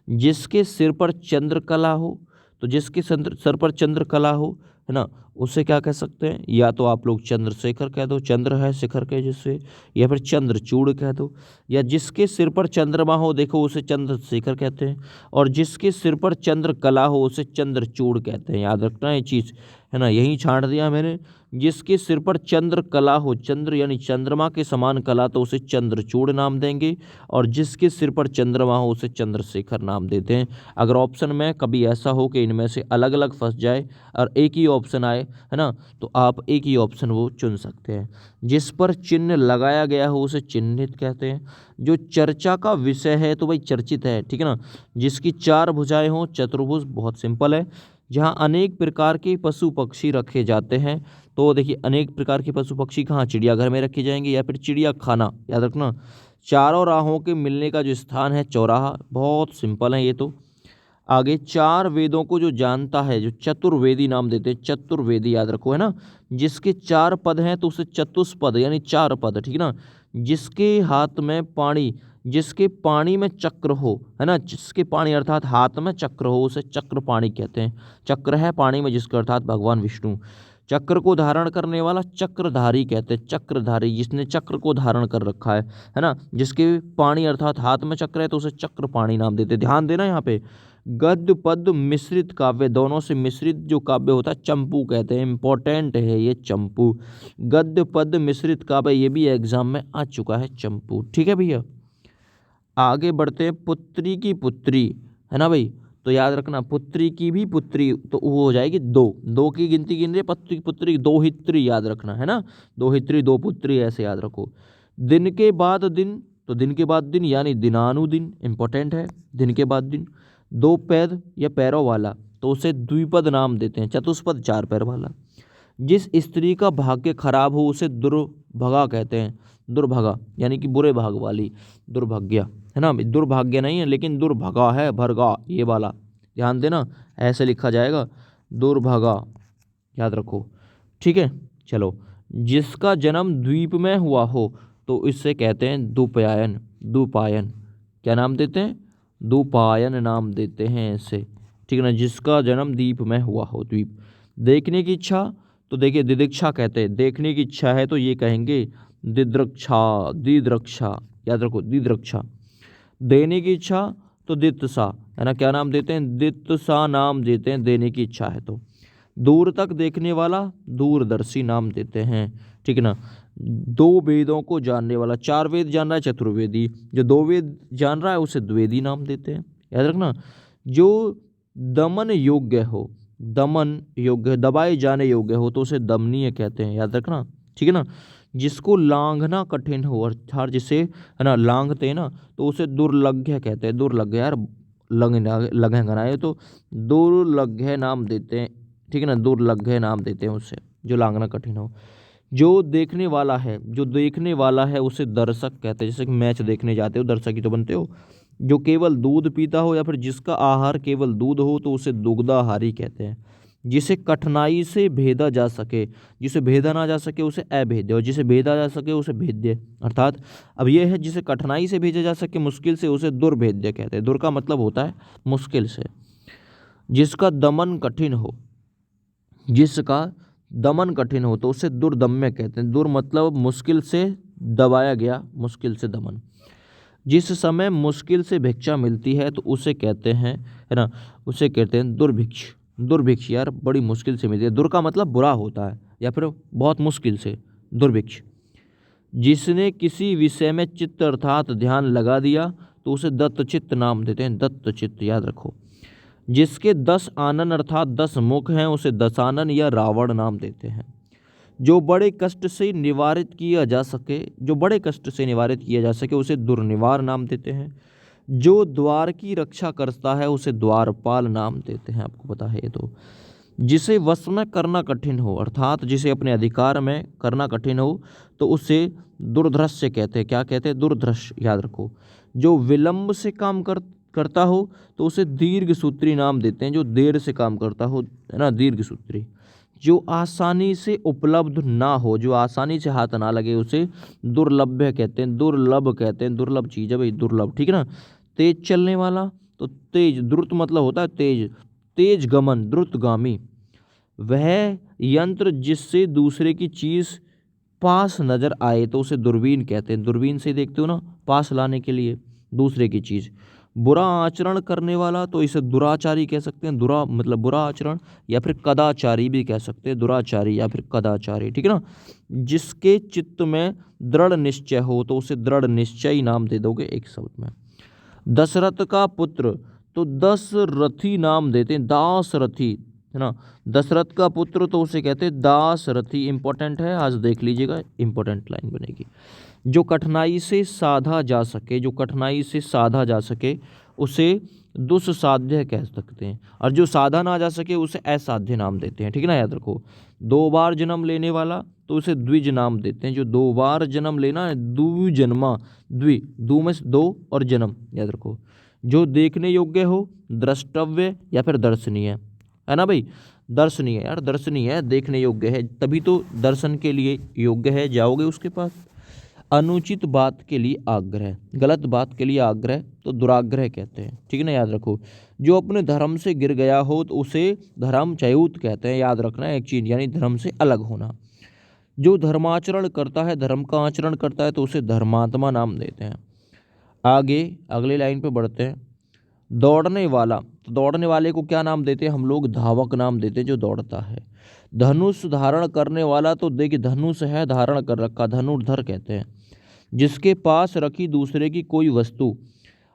जिसके सिर पर चंद्रकला हो, तो जिसके सर पर चंद्रकला हो, है ना, उसे क्या कह सकते हैं, या तो आप लोग चंद्रशेखर कह दो, चंद्र है शिखर के जिससे, या फिर चंद्रचूड़ कह दो। या जिसके सिर पर चंद्रमा हो, देखो उसे चंद्रशेखर कहते हैं, और जिसके सिर पर चंद्रकला हो उसे चंद्रचूड़ कहते हैं, याद रखना ये चीज़। है ना, यहीं छांट दिया मैंने। जिसके सिर पर चंद्र कला हो, चंद्र यानी चंद्रमा के समान कला, तो उसे चंद्रचूड़ नाम देंगे। और जिसके सिर पर चंद्रमा हो उसे चंद्रशेखर नाम देते हैं। अगर ऑप्शन में कभी ऐसा हो कि इनमें से अलग अलग फंस जाए और एक ही ऑप्शन आए, है ना, तो आप एक ही ऑप्शन वो चुन सकते हैं। जिस पर चिन्ह लगाया गया हो उसे चिन्हित कहते हैं। जो चर्चा का विषय है तो भाई चर्चित है, ठीक है ना। जिसकी 4 भुजाएं हों, चतुर्भुज, बहुत सिंपल है। जहाँ अनेक प्रकार के पशु पक्षी रखे जाते हैं, तो देखिए अनेक प्रकार के पशु पक्षी कहाँ, चिड़ियाघर में रखे जाएंगे या फिर चिड़िया खाना, याद रखना। चारों राहों के मिलने का जो स्थान है चौराहा, बहुत सिंपल है ये तो। आगे 4 वेदों को जो जानता है, जो चतुर्वेदी नाम देते हैं, चतुर्वेदी याद रखो, है ना। जिसके 4 पद हैं तो उसे चतुष्पद यानी 4 पद, ठीक है ना। जिसके हाथ में पानी, जिसके पानी में चक्र हो, है ना, जिसके पानी अर्थात हाथ में चक्र हो उसे चक्र पाणी कहते हैं। चक्र है पानी में जिसका अर्थात भगवान विष्णु। चक्र को धारण करने वाला चक्रधारी कहते हैं, चक्रधारी, जिसने चक्र को धारण कर रखा है ना। जिसके पाणी अर्थात हाथ में चक्र है तो उसे चक्र पाणी नाम देते हैं। ध्यान देना यहाँ पे, गद्य पद्य मिश्रित काव्य, दोनों से मिश्रित जो काव्य होता है चंपू कहते हैं। इंपॉर्टेंट है ये चंपू, गद्य पद्य मिश्रित काव्य, ये भी एग्जाम में आ चुका है चंपू, ठीक है भैया। आगे बढ़ते हैं, पुत्री की पुत्री, है ना भाई, तो याद रखना पुत्री की भी पुत्री तो वो हो जाएगी 2, 2 की गिनती गिन रही है, पुत्री पुत्री दोहित्री याद रखना, है ना, दोहित्री 2 पुत्री, ऐसे याद रखो। दिन के बाद दिन, तो दिन के बाद दिन यानी दिनानुदिन, इंपॉर्टेंट है, दिन के बाद दिन। 2 पैद या पैरों वाला तो उसे द्विपद नाम देते हैं, चतुष्पद 4 पैर वाला। जिस स्त्री का भाग्य खराब हो उसे दुर्भगा कहते हैं, दुर्भगा यानी कि बुरे भाग वाली, दुर्भाग्य, है ना। दुर्भाग्य नहीं है लेकिन दुर्भगा है, भरगा ये वाला, ध्यान देना, ऐसे लिखा जाएगा, दुर्भगा, याद रखो, ठीक है। चलो, जिसका जन्म द्वीप में हुआ हो तो इससे कहते हैं दुपायन, दुपायन क्या नाम देते हैं, दुपायन नाम देते हैं ऐसे, ठीक है ना। जिसका जन्म द्वीप में हुआ हो, द्वीप। देखने की इच्छा तो देखिए दिदिक्षा कहते हैं, देखने की इच्छा है तो ये कहेंगे दिद्रक्षा, दिद्रक्षा, याद रखो दिद्रक्षा। देने की इच्छा तो दित्सा, है ना, क्या नाम देते हैं, दित्सा नाम देते हैं, देने की इच्छा है तो। दूर तक देखने वाला दूरदर्शी नाम देते हैं, ठीक है ना। 2 वेदों को जानने वाला, 4 वेद जान रहा है चतुर्वेदी, जो 2 वेद जान रहा है उसे द्विवेदी नाम देते हैं, याद रखना। जो दमन योग्य हो, दमन योग्य, दबाए जाने योग्य हो तो उसे दमनीय कहते हैं, याद रखना, ठीक है ना। जिसको लांघना कठिन हो, अर्थात जिसे, है ना, लांघते हैं ना, तो उसे दुर्लभ्य कहते हैं, दुर्लभ्य यार, लंघे गनाए तो दुर्लभ्य नाम देते हैं, ठीक है ना, दुर्लभ्य नाम देते हैं उससे जो लांघना कठिन हो। जो देखने वाला है, जो देखने वाला है उसे दर्शक कहते हैं, जैसे कि मैच देखने जाते हो दर्शक ही तो बनते हो। जो केवल दूध पीता हो या फिर जिसका आहार केवल दूध हो तो उसे दुग्धाहारी कहते हैं। जिसे कठिनाई से भेदा जा सके, जिसे भेदा ना जा सके उसे अभेद्य, और जिसे भेदा जा सके उसे भेद्य, अर्थात अब यह है जिसे कठिनाई से भेजा जा सके मुश्किल से उसे दुर्भेद्य कहते हैं। दुर का मतलब होता है मुश्किल से। जिसका दमन कठिन हो, जिसका दमन कठिन हो तो उसे दुर्दम्य कहते हैं। दुर मतलब मुश्किल से दबाया गया, मुश्किल से दमन। जिस समय मुश्किल से भिक्षा मिलती है तो उसे कहते हैं, है ना, उसे कहते हैं दुर्भिक्ष, दुर्भिक्ष यार बड़ी मुश्किल से मिलती है। दुर का मतलब बुरा होता है या फिर बहुत मुश्किल से, दुर्भिक्ष। जिसने किसी विषय में चित्त अर्थात ध्यान लगा दिया तो उसे दत्तचित्त नाम देते हैं, दत्तचित्त, याद रखो। जिसके 10 आनन अर्थात 10 मुख हैं उसे दशानन या रावण नाम देते हैं। जो बड़े कष्ट से निवारित किया जा सके, जो बड़े कष्ट से निवारित किया जा सके उसे दुर्निवार नाम देते हैं। जो द्वार की रक्षा करता है उसे द्वारपाल नाम देते हैं, आपको पता है ये तो। जिसे वश में करना कठिन हो अर्थात जिसे अपने अधिकार में करना कठिन हो तो उसे दुर्धर्ष कहते हैं, क्या कहते हैं, दुर्धर्ष, याद रखो। जो विलंब से काम करता हो तो उसे दीर्घ सूत्री नाम देते हैं, जो देर से काम करता हो, है ना, दीर्घ सूत्री। जो आसानी से उपलब्ध ना हो, जो आसानी से हाथ ना लगे उसे दुर्लभ्य कहते हैं, दुर्लभ कहते हैं, दुर्लभ चीज़ है भाई, दुर्लभ, ठीक है ना। तेज चलने वाला तो तेज, द्रुत मतलब होता है तेज, तेज गमन, द्रुतगामी। वह यंत्र जिससे दूसरे की चीज़ पास नजर आए तो उसे दूरबीन कहते हैं, दूरबीन से देखते हो ना पास लाने के लिए दूसरे की चीज़। बुरा आचरण करने वाला तो इसे दुराचारी कह सकते हैं, दुरा मतलब बुरा आचरण, या फिर कदाचारी भी कह सकते हैं, दुराचारी या फिर कदाचारी, ठीक है ना। जिसके चित्त में दृढ़ निश्चय हो तो उसे दृढ़ निश्चयी नाम दे दोगे एक शब्द में। दशरथ का पुत्र तो दशरथी नाम देते हैं, दासरथी, है ना। दशरथ का पुत्र तो उसे कहते हैं दासरथी। इंपॉर्टेंट है, आज देख लीजिएगा, इंपॉर्टेंट लाइन बनेगी। जो कठिनाई से साधा जा सके, जो कठिनाई से साधा जा सके उसे दुस्साध्य कह सकते हैं, और जो साधा ना जा सके उसे असाध्य नाम देते हैं, ठीक है ना, याद रखो। 2 बार जन्म लेने वाला तो उसे द्विज नाम देते हैं, जो 2 बार जन्म लेना है, द्विजन्मा, दू में से 2 और जन्म, याद रखो। जो देखने योग्य हो, द्रष्टव्य या फिर दर्शनीय, है ना भाई, दर्शनीय यार, दर्शनीय है, देखने योग्य है, तभी तो दर्शन के लिए योग्य है, जाओगे उसके पास। अनुचित बात के लिए आग्रह, गलत बात के लिए आग्रह तो दुराग्रह कहते हैं, ठीक है ना, याद रखो। जो अपने धर्म से गिर गया हो तो उसे धर्मच्युत कहते हैं, याद रखना है एक चीज़, यानी धर्म से अलग होना। जो धर्माचरण करता है, धर्म का आचरण करता है तो उसे धर्मात्मा नाम देते हैं। आगे अगले लाइन पे बढ़ते हैं। दौड़ने वाला, तो दौड़ने वाले को क्या नाम देते हैं हम लोग? धावक नाम देते हैं, जो दौड़ता है। धनुष धारण करने वाला, तो देखिए धनुष है, धारण कर रखा, धनुर्धर कहते हैं। जिसके पास रखी दूसरे की कोई वस्तु,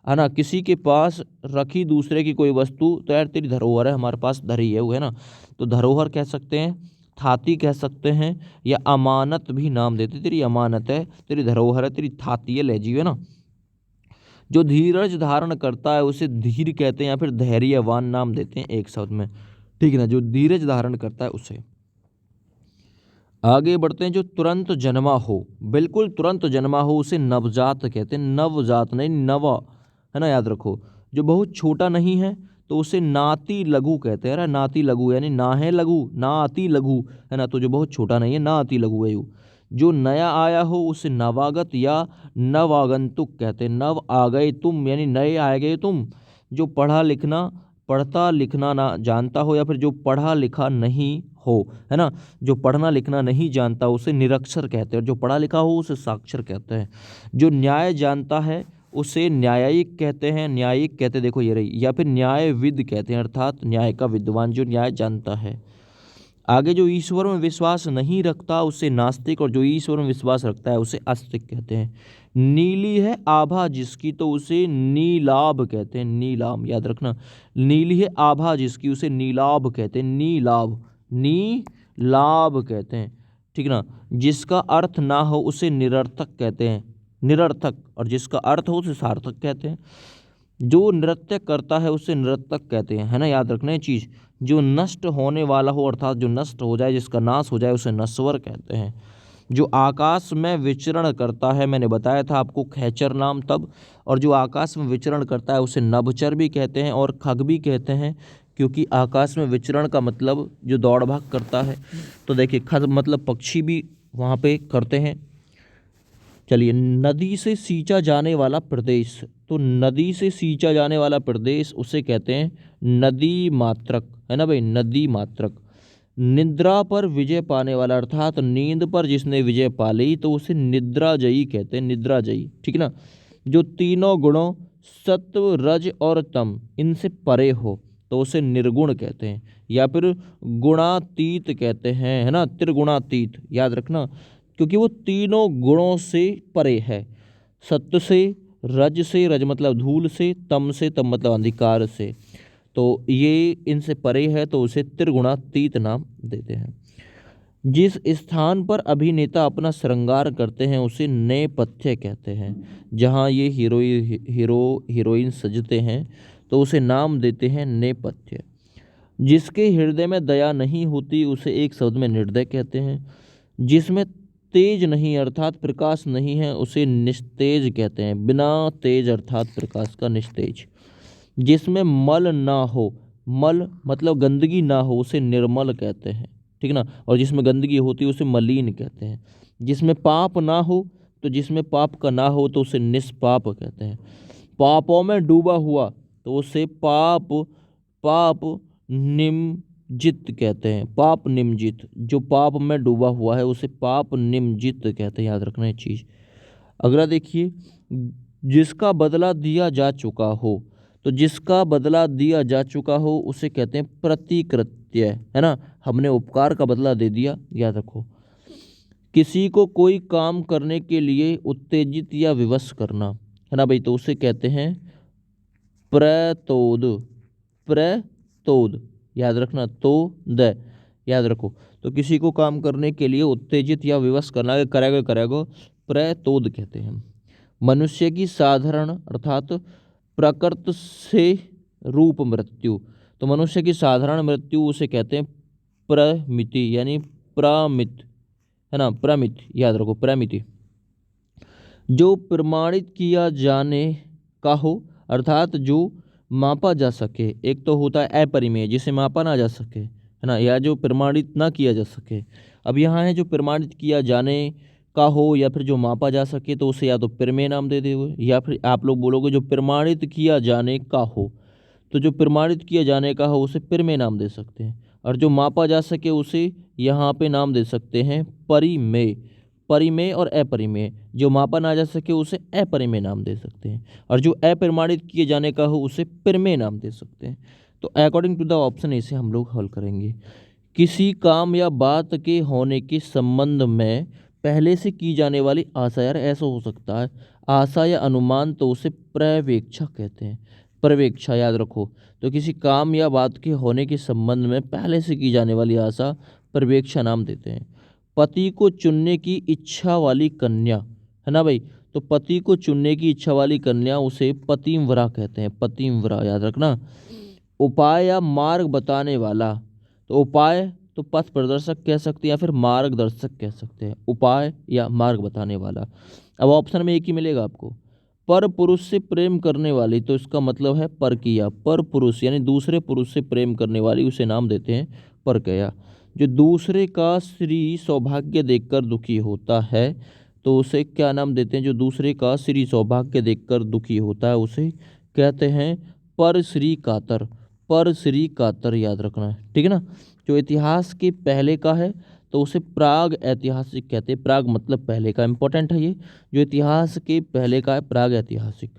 है ना, किसी के पास रखी दूसरे की कोई वस्तु, तो यार तेरी धरोहर है, हमारे पास धरी है वो, है ना, तो धरोहर कह सकते हैं, थाती कह सकते हैं, या अमानत भी नाम देते, तेरी अमानत है, तेरी धरोहर है, तेरी थाती है, ले जी, है ना। जो धीरज धारण करता है उसे धीर कहते हैं, या फिर धैर्यवान नाम देते हैं एक शब्द में, ठीक है ना, जो धीरज धारण करता है उसे। आगे बढ़ते हैं। जो तुरंत जन्मा हो, बिल्कुल तुरंत जन्मा हो, उसे नवजात कहते हैं, नवजात नहीं, नवा, है ना, याद रखो। जो बहुत छोटा नहीं है तो उसे नाती लघु कहते हैं, नाती लघु यानी ना है लघु, नाती लघु, है ना, तो जो बहुत छोटा नहीं है नाती लघु है वो। जो नया आया हो उसे नवागत या नवागंतुक कहते हैं, नव आ गए तुम यानी नए आ गए तुम। जो पढ़ता लिखना ना जानता हो, या फिर जो पढ़ा लिखा नहीं हो, है ना, जो पढ़ना लिखना नहीं जानता उसे निरक्षर कहते हैं, और जो पढ़ा लिखा हो उसे साक्षर कहते हैं। जो न्याय जानता है उसे न्यायिक कहते हैं, न्यायिक कहते हैं, देखो ये रही, या फिर न्यायविद कहते हैं, अर्थात न्याय का विद्वान, जो न्याय जानता है। आगे जो ईश्वर में विश्वास नहीं रखता उसे नास्तिक, और जो ईश्वर में विश्वास रखता है उसे आस्तिक कहते हैं। नीली है आभा जिसकी तो उसे नीलाभ कहते हैं, नीलाम, याद रखना। नीली है आभा जिसकी उसे नीलाभ कहते हैं, नीलाभ, नीलाभ कहते हैं, ठीक ना। जिसका अर्थ ना हो उसे निरर्थक कहते हैं, निरर्थक, और जिसका अर्थ हो उसे सार्थक कहते हैं। जो नृत्य करता है उसे नृतक कहते हैं, है ना, याद रखना ये चीज़। जो नष्ट होने वाला हो, अर्थात जो नष्ट हो जाए, जिसका नाश हो जाए, उसे नश्वर कहते हैं। जो आकाश में विचरण करता है, मैंने बताया था आपको, खैचर नाम तब, और जो आकाश में विचरण करता है उसे नभचर भी कहते हैं और खग भी कहते हैं, क्योंकि आकाश में विचरण का मतलब जो दौड़ भाग करता है। तो देखिए खग मतलब पक्षी भी वहाँ पे करते हैं। चलिए, नदी से सींचा जाने वाला प्रदेश, तो नदी से सींचा जाने वाला प्रदेश उसे कहते हैं नदी मात्रक, है ना भाई, नदी मात्रक। निद्रा पर विजय पाने वाला, अर्थात नींद पर जिसने विजय पा ली तो उसे निद्राजयी कहते हैं, निद्राजयी, ठीक है ना। जो तीनों गुणों सत्व रज और तम इनसे परे हो तो उसे निर्गुण कहते हैं, या फिर गुणातीत कहते हैं, है ना, त्रिगुणातीत, याद रखना, क्योंकि वो तीनों गुणों से परे है। सत्य से, रज मतलब धूल से, तम से, तम मतलब अंधकार से, तो ये इनसे परे है तो उसे त्रिगुणातीत नाम देते हैं। जिस स्थान पर अभिनेता अपना श्रृंगार करते हैं उसे नेपथ्य कहते हैं। जहाँ ये हीरोइन सजते हैं तो उसे नाम देते हैं नेपथ्य। जिसके हृदय में दया नहीं होती उसे एक शब्द में निर्दय कहते हैं। जिसमें तेज नहीं अर्थात प्रकाश नहीं है उसे निस्तेज कहते हैं, बिना तेज अर्थात प्रकाश का निस्तेज। जिसमें मल ना हो, मल मतलब गंदगी ना हो, उसे निर्मल कहते हैं, ठीक ना, और जिसमें गंदगी होती है उसे मलिन कहते हैं। जिसमें पाप ना हो, तो जिसमें पाप का ना हो तो उसे निष्पाप कहते हैं। पापों में डूबा हुआ तो उसे पाप निमजित कहते हैं, पाप निमजित, जो पाप में डूबा हुआ है उसे पाप निमजित कहते हैं, याद रखना है चीज़। अगला देखिए, जिसका बदला दिया जा चुका हो, तो जिसका बदला दिया जा चुका हो उसे कहते हैं प्रतिकृत्य, है ना। हमने उपकार का बदला दे दिया, याद रखो। किसी को कोई काम करने के लिए उत्तेजित या विवश करना, है ना भाई, तो उसे कहते हैं प्रतोद। प्रतोद याद रखना, तो द याद रखो। तो किसी को काम करने के लिए उत्तेजित या विवश करना, करेगा प्रतोद कहते हैं। मनुष्य की साधारण अर्थात प्रकृति से रूप मृत्यु, तो मनुष्य की साधारण मृत्यु उसे कहते हैं प्रमिति, यानी प्रमित, है ना, प्रमित याद रखो, प्रमिति। जो प्रमाणित किया जाने का हो अर्थात जो मापा जा सके। एक तो होता है अपरिमेय, जिसे मापा ना जा सके, है ना, या जो प्रमाणित ना किया जा सके। अब यहाँ है जो प्रमाणित किया जाने का हो या फिर जो मापा जा सके, तो उसे या तो प्रमेय नाम दे दोगे, या फिर आप लोग बोलोगे जो प्रमाणित किया जाने का हो, तो जो प्रमाणित किया जाने का हो उसे प्रमेय नाम दे सकते हैं, और जो मापा जा सके उसे यहाँ पे नाम दे सकते हैं परिमेय। परिमेय और अपरिमेय, जो मापा ना जा सके उसे अपरिमेय नाम दे सकते हैं, और जो अप्रमाणित किए जाने का हो उसे प्रमेय नाम दे सकते हैं। तो अकॉर्डिंग टू द ऑप्शन इसे हम लोग हल करेंगे। किसी काम या बात के होने के संबंध में पहले से की जाने वाली आशा, यार ऐसा हो सकता है आशा या अनुमान, तो उसे प्रवेक्षा कहते हैं। प्रवेक्षा याद रखो। तो किसी काम या बात के होने के संबंध में पहले से की जाने वाली आशा प्रवेक्षा नाम देते हैं। पति को चुनने की इच्छा वाली कन्या, है ना भाई, तो पति को चुनने की इच्छा वाली कन्या उसे पतिव्रता कहते हैं। पतिव्रता याद रखना। उपाय या मार्ग बताने वाला, तो उपाय तो पथ प्रदर्शक कह सकते हैं या फिर मार्गदर्शक कह सकते हैं, उपाय या मार्ग बताने वाला। अब ऑप्शन में एक ही मिलेगा आपको। पर पुरुष से प्रेम करने वाली, तो इसका मतलब है परकीया। पर पुरुष यानी दूसरे पुरुष से प्रेम करने वाली उसे नाम देते हैं परकीया। जो दूसरे का श्री सौभाग्य देखकर दुखी होता है, तो उसे क्या नाम देते हैं। जो दूसरे का श्री सौभाग्य देखकर दुखी होता है उसे कहते हैं पर श्री कातर। पर श्री कातर याद रखना है, ठीक है ना। जो इतिहास के पहले का है तो उसे प्राग ऐतिहासिक कहते हैं। प्राग मतलब पहले का, इंपॉर्टेंट है ये। जो इतिहास के पहले का है प्राग ऐतिहासिक।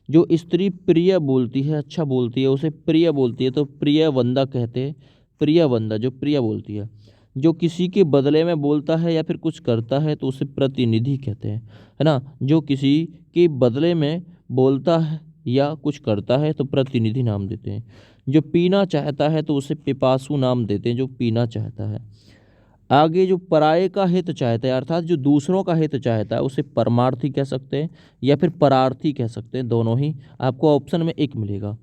जो स्त्री प्रिय बोलती है, अच्छा बोलती है, उसे प्रिय बोलती है, तो प्रिय वंदा कहते हैं। प्रिय वंदा जो प्रिय बोलती है। जो किसी के बदले में बोलता है या फिर कुछ करता है तो उसे प्रतिनिधि कहते हैं, है ना। जो किसी के बदले में बोलता है या कुछ करता है तो प्रतिनिधि नाम देते हैं। जो पीना चाहता है तो उसे पिपासु नाम देते हैं, जो पीना चाहता है। आगे जो पराये का हित चाहता है अर्थात जो दूसरों का हित चाहता है उसे परमार्थी कह सकते हैं या फिर परार्थी कह सकते हैं, दोनों ही। आपको ऑप्शन में एक मिलेगा।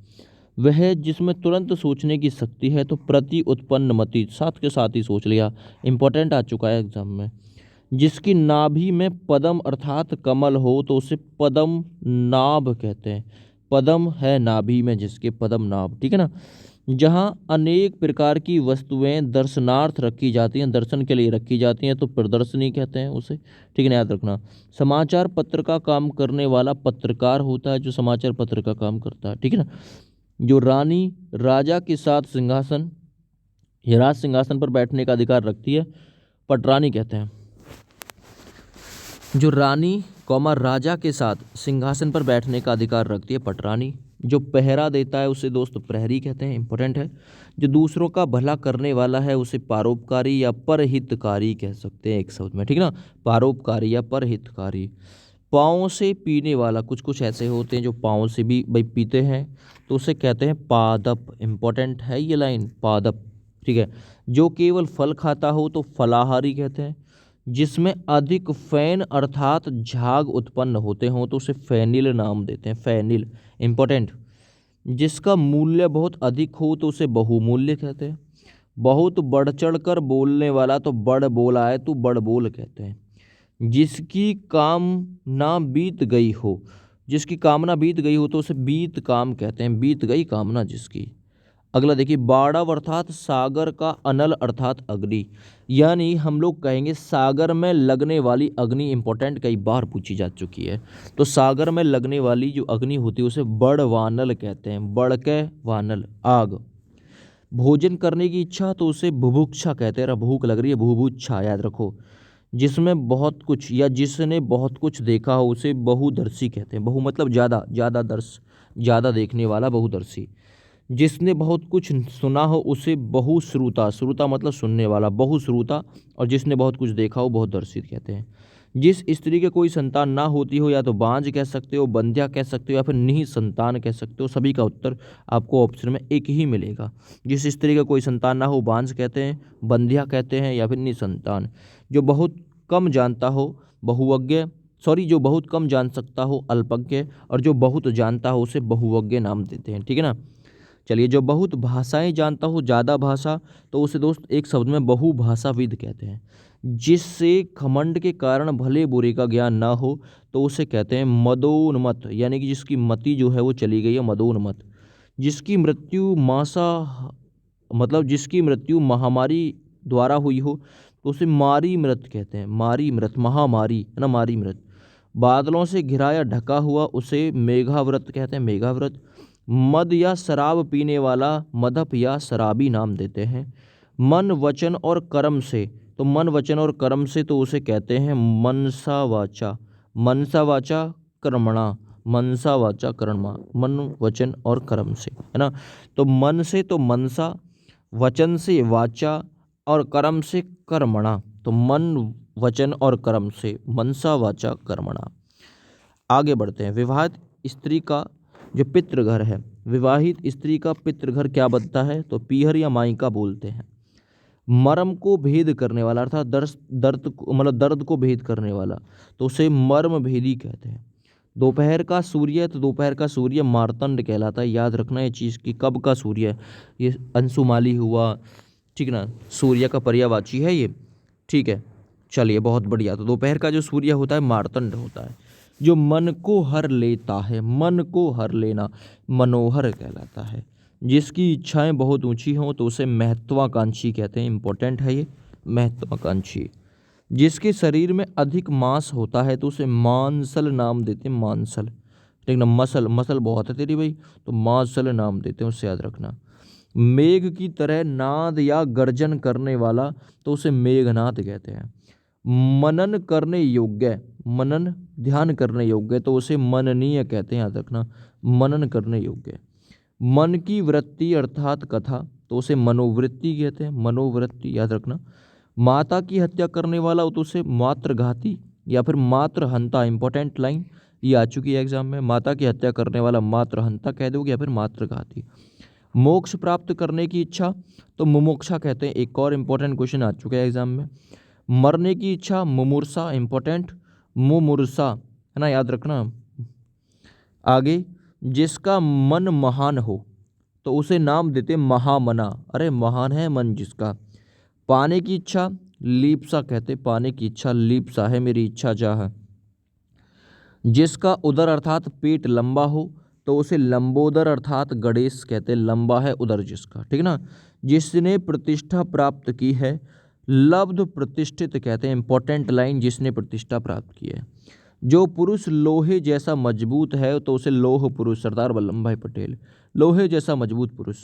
वह जिसमें तुरंत सोचने की शक्ति है, तो प्रति उत्पन्न मति, साथ के साथ ही सोच लिया, इंपॉर्टेंट आ चुका है एग्जाम में। जिसकी नाभि में पद्म अर्थात कमल हो तो उसे पद्म नाभ कहते हैं। पद्म है नाभि में जिसके, पद्म नाभ, ठीक है ना। जहाँ अनेक प्रकार की वस्तुएं दर्शनार्थ रखी जाती हैं, दर्शन के लिए रखी जाती हैं, तो प्रदर्शनी कहते हैं उसे, ठीक है ना, याद रखना। समाचार पत्र का काम करने वाला पत्रकार होता है, जो समाचार पत्र का काम करता है, ठीक है ना। जो रानी राजा के साथ सिंहासन या राज सिंहासन पर बैठने का अधिकार रखती है, पटरानी कहते हैं। जो रानी कौमा राजा के साथ सिंहासन पर बैठने का अधिकार रखती है, पटरानी। जो पहरा देता है उसे दोस्त प्रहरी कहते हैं, इंपॉर्टेंट है। जो दूसरों का भला करने वाला है उसे परोपकारी या परहितकारी कह सकते हैं, एक शब्द में, ठीक है ना, परोपकारी या परहितकारी। पाँव से पीने वाला, कुछ कुछ ऐसे होते हैं जो पाँव से भी भाई पीते हैं, तो उसे कहते हैं पादप, इंपॉर्टेंट है ये लाइन, पादप, ठीक है। जो केवल फल खाता हो तो फलाहारी कहते हैं। जिसमें अधिक फैन अर्थात झाग उत्पन्न होते हों तो उसे फैनिल नाम देते हैं, फैनिल, इंपॉर्टेंट। जिसका मूल्य बहुत अधिक हो तो उसे बहुमूल्य कहते हैं। बहुत बढ़ चढ़ कर बोलने वाला तो बड़ बोला है तो बड़ बोल कहते हैं। जिसकी कामना बीत गई हो, जिसकी कामना बीत गई हो तो उसे बीत काम कहते हैं, बीत गई कामना जिसकी। अगला देखिए, बाड़व अर्थात सागर का अनल अर्थात अग्नि, यानी हम लोग कहेंगे सागर में लगने वाली अग्नि, इंपॉर्टेंट, कई बार पूछी जा चुकी है। तो सागर में लगने वाली जो अग्नि होती है उसे बड़वानल कहते हैं, बड़के वानल, आग। भोजन करने की इच्छा तो उसे बुभुक्षा कहते हैं, भूख लग रही है, बुभुक्षा याद रखो। जिसमें बहुत कुछ या जिसने बहुत कुछ देखा हो उसे बहुदर्शी कहते हैं, बहु मतलब ज़्यादा, ज़्यादा दर्श, ज़्यादा देखने वाला बहुदर्शी। जिसने बहुत कुछ सुना हो उसे बहुश्रुता, श्रुता मतलब सुनने वाला, बहुश्रुता, और जिसने बहुत कुछ देखा हो बहुदर्शी कहते हैं। जिस स्त्री के कोई संतान ना होती हो या तो बांझ कह सकते हो, बंध्या कह सकते हो, या फिर निःसंतान कह सकते हो। सभी का उत्तर आपको ऑप्शन में एक ही मिलेगा। जिस स्त्री का कोई संतान ना हो बांझ कहते हैं, बंध्या कहते हैं, या फिर निःसंतान। जो बहुत कम जानता हो बहुवज्ञ, जो बहुत कम जान सकता हो अल्पज्ञ, और जो बहुत जानता हो उसे बहुवज्ञ नाम देते हैं। ठीक है ना। चलिए, जो बहुत भाषाएं जानता हो, ज़्यादा भाषा, तो उसे दोस्त एक शब्द में बहुभाषाविद कहते हैं। जिससे घमंड के कारण भले बुरे का ज्ञान ना हो तो उसे कहते हैं मदोन्मत्त, यानी कि जिसकी मति जो है वो चली गई है, मदोन्मत्त। जिसकी मृत्यु जिसकी मृत्यु महामारी द्वारा हुई हो तो उसे मारी मृत कहते हैं, मारी मृत, महामारी है ना, मारी मृत। बादलों से घिरा या ढका हुआ उसे मेघाव्रत कहते हैं, मेघाव्रत। मद या शराब पीने वाला मदप या शराबी नाम देते हैं। मन वचन और कर्म से, तो मन वचन और कर्म से तो उसे कहते हैं मनसा वाचा, मनसा वाचा कर्मणा, मनसा वाचा कर्मा, मन वचन और कर्म से, है ना। तो मन से तो मनसा, वचन से वाचा, और कर्म से कर्मणा। तो मन वचन और कर्म से मनसा वाचा कर्मणा। आगे बढ़ते हैं। विवाहित स्त्री का जो पितृघर है, विवाहित स्त्री का पितृघर क्या बनता है, तो पीहर या मायका बोलते हैं। मर्म को भेद करने वाला, अर्थात दर्द को भेद करने वाला, तो उसे मर्म भेदी कहते हैं। दोपहर का सूर्य, तो दोपहर का सूर्य मार्तंड कहलाता है। याद रखना ये चीज़ कि कब का सूर्य है, ये अंशुमाली हुआ, ठीक ना, सूर्य का पर्यायवाची है ये। ठीक है, चलिए बहुत बढ़िया। तो दोपहर का जो सूर्य होता है मार्तंड होता है। जो मन को हर लेता है, मन को हर लेना मनोहर कहलाता है। जिसकी इच्छाएं बहुत ऊंची हों तो उसे महत्वाकांक्षी कहते हैं, इंपॉर्टेंट है ये, महत्वाकांक्षी। जिसके शरीर में अधिक मांस होता है तो उसे मांसल नाम देते हैं, मांसल। ठीक ना, मसल, मसल बहुत है तेरी भाई, तो मांसल नाम देते हैं, उससे याद रखना। मेघ की तरह नाद या गर्जन करने वाला तो उसे मेघनाद कहते हैं। मनन करने योग्य, मनन ध्यान करने योग्य, तो उसे मननीय कहते हैं, याद रखना, मनन करने योग्य। मन की वृत्ति अर्थात कथा, तो उसे मनोवृत्ति कहते हैं, मनोवृत्ति, याद रखना। माता की हत्या करने वाला हो तो उसे मातृघाती या फिर मातृहंता, इंपॉर्टेंट लाइन ये आ चुकी है एग्जाम में। माता की हत्या करने वाला मातृहंता कह दोगे या फिर मातृघाती। मोक्ष प्राप्त करने की इच्छा तो मुमुक्षा कहते हैं, एक और इंपॉर्टेंट क्वेश्चन आ चुका है एग्जाम में। मरने की इच्छा मुमूर्षा, इंपॉर्टेंट, मुमूर्षा, है ना, याद रखना। आगे, जिसका मन महान हो तो उसे नाम देते महामना, अरे महान है मन जिसका। पाने की इच्छा लीप्सा कहते, पाने की इच्छा लीप्सा है, मेरी इच्छा चाह। जिसका उदर अर्थात पेट लंबा हो तो उसे लंबोदर अर्थात गणेश कहते, लंबा है उदर जिसका, ठीक ना। जिसने प्रतिष्ठा प्राप्त की है लब्ध प्रतिष्ठित कहते हैं, इंपॉर्टेंट लाइन, जिसने प्रतिष्ठा प्राप्त की है। जो पुरुष लोहे जैसा मजबूत है तो उसे लोह पुरुष, सरदार वल्लभ भाई पटेल, लोहे जैसा मजबूत पुरुष।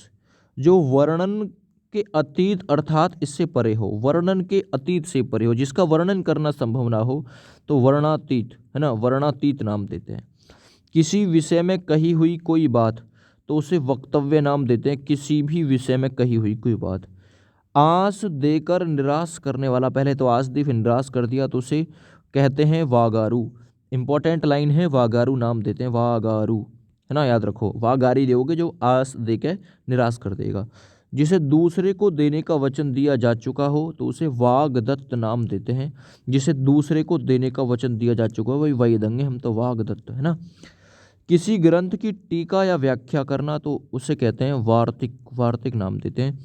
जो वर्णन के अतीत अर्थात इससे परे हो, वर्णन के अतीत से परे हो, जिसका वर्णन करना संभव ना हो तो वर्णातीत, है ना, वर्णातीत नाम देते हैं। किसी विषय में कही हुई कोई बात तो उसे वक्तव्य नाम देते हैं, किसी भी विषय में कही हुई कोई बात। आस देकर निराश करने वाला, पहले तो आस दी फिर निराश कर दिया तो उसे कहते हैं वागारू, इंपॉर्टेंट लाइन है, वागारू नाम देते हैं, वागारू, है ना, याद रखो। वागारी दोगे जो आस देकर निराश कर देगा। जिसे दूसरे को देने का वचन दिया जा चुका हो तो उसे वागदत्त नाम देते हैं, जिसे दूसरे को देने का वचन दिया जा चुका हो वही वेदंगे, हम तो वागदत्त, है ना। किसी ग्रंथ की टीका या व्याख्या करना तो उसे कहते हैं वार्तिक, वार्तिक नाम देते हैं।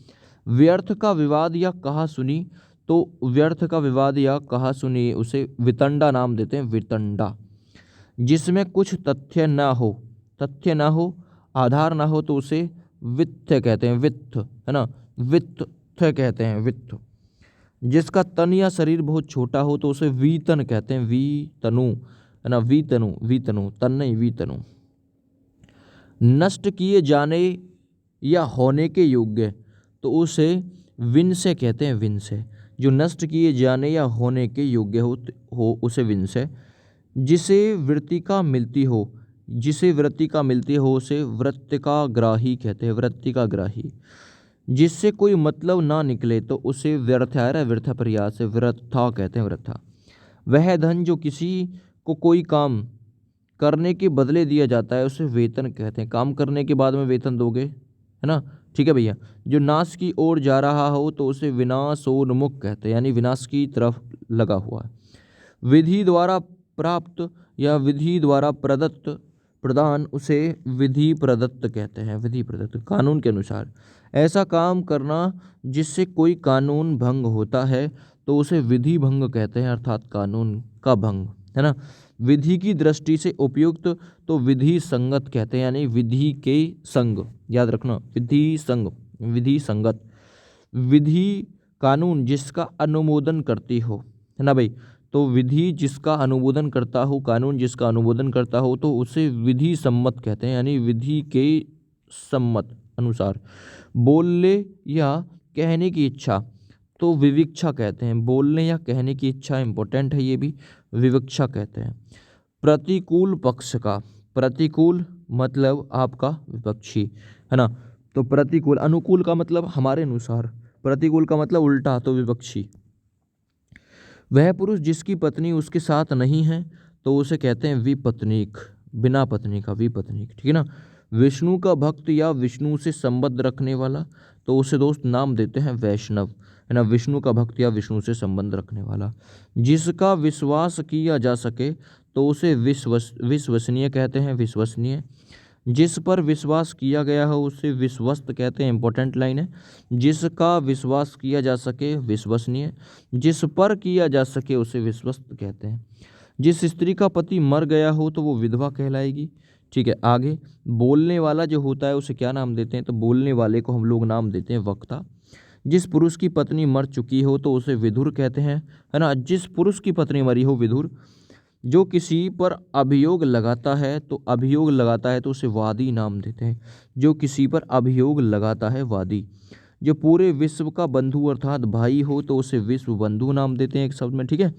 व्यर्थ का विवाद या कहा सुनी तो व्यर्थ का विवाद या कहा सुनी उसे वितंडा नाम देते हैं, वितंडा। जिसमें कुछ तथ्य ना हो, तथ्य ना हो, आधार ना हो तो उसे वित्त कहते हैं, वित्त, है ना, वित्त कहते हैं, वित्त। जिसका तन या शरीर बहुत छोटा हो तो उसे वीतन कहते हैं, वीतनु, है ना, वीतनु, वीतनु, तन नहीं, वीतनु। नष्ट किए जाने या होने के योग्य तो उसे विनसे कहते हैं, विनसे। जो नष्ट किए जाने या होने के योग्य हो उसे विनसे। जिसे वृत्तिका मिलती हो जिसे वृत्तिका मिलती हो उसे वृत्तिकाग्राही कहते हैं, वृत्तिकाग्राही। जिससे कोई मतलब ना निकले तो उसे व्यर्था है, व्यर्था प्रयास से व्यर्था कहते हैं, व्यर्था। वह धन जो किसी को कोई काम करने के बदले दिया जाता है उसे वेतन कहते हैं। काम करने के बाद में वेतन दोगे, है ना, ठीक है भैया। जो नाश की ओर जा रहा हो तो उसे विनाशोन्मुख कहते हैं, यानी विनाश की तरफ लगा हुआ है। विधि द्वारा प्राप्त या विधि द्वारा प्रदत्त प्रदान उसे विधि प्रदत्त कहते हैं, विधि प्रदत्त, कानून के अनुसार। ऐसा काम करना जिससे कोई कानून भंग होता है तो उसे विधि भंग कहते हैं, अर्थात कानून का भंग, है ना। विधि की दृष्टि से उपयुक्त तो विधि संगत कहते हैं, यानी विधि के संग, याद रखना, विधि संग, विधि संगत। विधि कानून जिसका अनुमोदन करती हो, है ना भाई। तो विधि जिसका अनुमोदन करता हो, कानून जिसका अनुमोदन करता हो तो उसे विधि सम्मत कहते हैं, यानी विधि के सम्मत अनुसार। बोलने या कहने की इच्छा तो विविक्षा कहते हैं, बोलने या कहने की इच्छा इंपॉर्टेंट है, ये भी विविक्षा कहते हैं। प्रतिकूल पक्ष का, प्रतिकूल मतलब आपका विपक्षी, है ना। तो प्रतिकूल, अनुकूल का मतलब हमारे अनुसार, प्रतिकूल का मतलब उल्टा, तो विपक्षी। वह पुरुष जिसकी पत्नी उसके साथ नहीं है तो उसे कहते हैं विपत्नीक, बिना पत्नी का विपत्नीक, ठीक है ना। विष्णु का भक्त या विष्णु से संबंध रखने वाला तो उसे दोस्त नाम देते हैं वैष्णव, है ना। विष्णु का भक्त या विष्णु से संबंध रखने वाला। जिसका विश्वास किया जा सके तो उसे विश्वसनीय कहते हैं, विश्वसनीय। जिस पर विश्वास किया गया हो उसे विश्वस्त कहते हैं, इंपॉर्टेंट लाइन है। जिसका विश्वास किया जा सके विश्वसनीय, जिस पर किया जा सके उसे विश्वस्त कहते हैं। जिस स्त्री का पति मर गया हो तो वो विधवा कहलाएगी, ठीक है। आगे बोलने वाला जो होता है उसे क्या नाम देते हैं, तो बोलने वाले को हम लोग नाम देते हैं वक्ता। जिस पुरुष की पत्नी मर चुकी हो तो उसे विधुर कहते हैं, है ना। जिस पुरुष की पत्नी मरी हो विधुर। जो किसी पर अभियोग लगाता है तो उसे वादी नाम देते हैं, जो किसी पर अभियोग लगाता है वादी। जो पूरे विश्व का बंधु अर्थात भाई हो तो उसे विश्व बंधु नाम देते हैं एक शब्द में, ठीक है।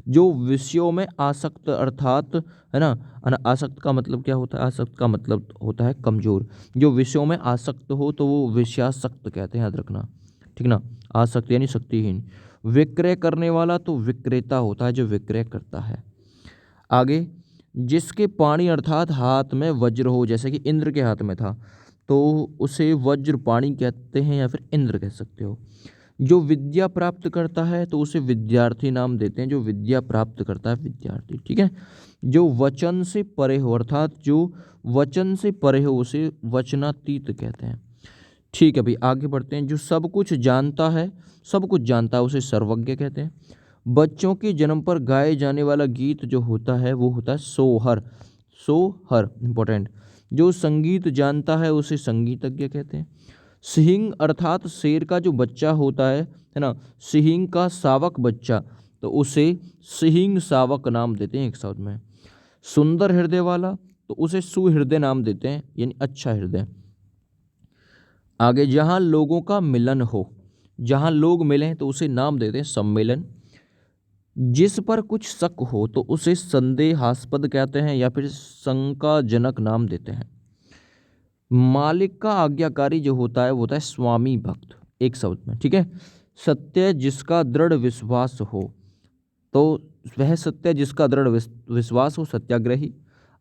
जो विषयों में आसक्त अर्थात, है ना, आसक्त का मतलब क्या होता है, आसक्त का मतलब होता है कमजोर। जो विषयों में आसक्त हो तो वो विषयासक्त कहते हैं, याद रखना, ठीक ना। आसक्त यानी शक्तिहीन। विक्रय करने वाला तो विक्रेता होता है, जो विक्रय करता है। आगे जिसके पाणी अर्थात हाथ में वज्र हो, जैसे कि इंद्र के हाथ में था तो उसे वज्र पाणी कहते हैं या फिर इंद्र कह सकते हो। जो विद्या प्राप्त करता है तो उसे विद्यार्थी नाम देते हैं, जो विद्या प्राप्त करता है विद्यार्थी, ठीक है। जो वचन से परे हो अर्थात जो वचन से परे हो उसे वचनातीत कहते हैं, ठीक है भाई। आगे बढ़ते हैं। जो सब कुछ जानता है उसे सर्वज्ञ कहते हैं। बच्चों के जन्म पर गाए जाने वाला गीत जो होता है वो होता है सोहर, सोहर इंपॉर्टेंट। जो संगीत जानता है उसे संगीतज्ञ कहते हैं। सिंह अर्थात शेर का जो बच्चा होता है ना, सिंह का शावक बच्चा तो उसे सिंह शावक नाम देते हैं एक शब्द में। सुंदर हृदय वाला तो उसे सुहृदय नाम देते हैं, यानी अच्छा हृदय। आगे जहाँ लोगों का मिलन हो, जहाँ लोग मिलें तो उसे नाम देते हैं सम्मेलन। जिस पर कुछ शक हो तो उसे संदेहास्पद कहते हैं या फिर शंकाजनक नाम देते हैं। मालिक का आज्ञाकारी जो होता है वो होता है स्वामी भक्त एक शब्द में, ठीक है। सत्य जिसका दृढ़ विश्वास हो तो वह सत्य जिसका दृढ़ विश्वास हो सत्याग्रही।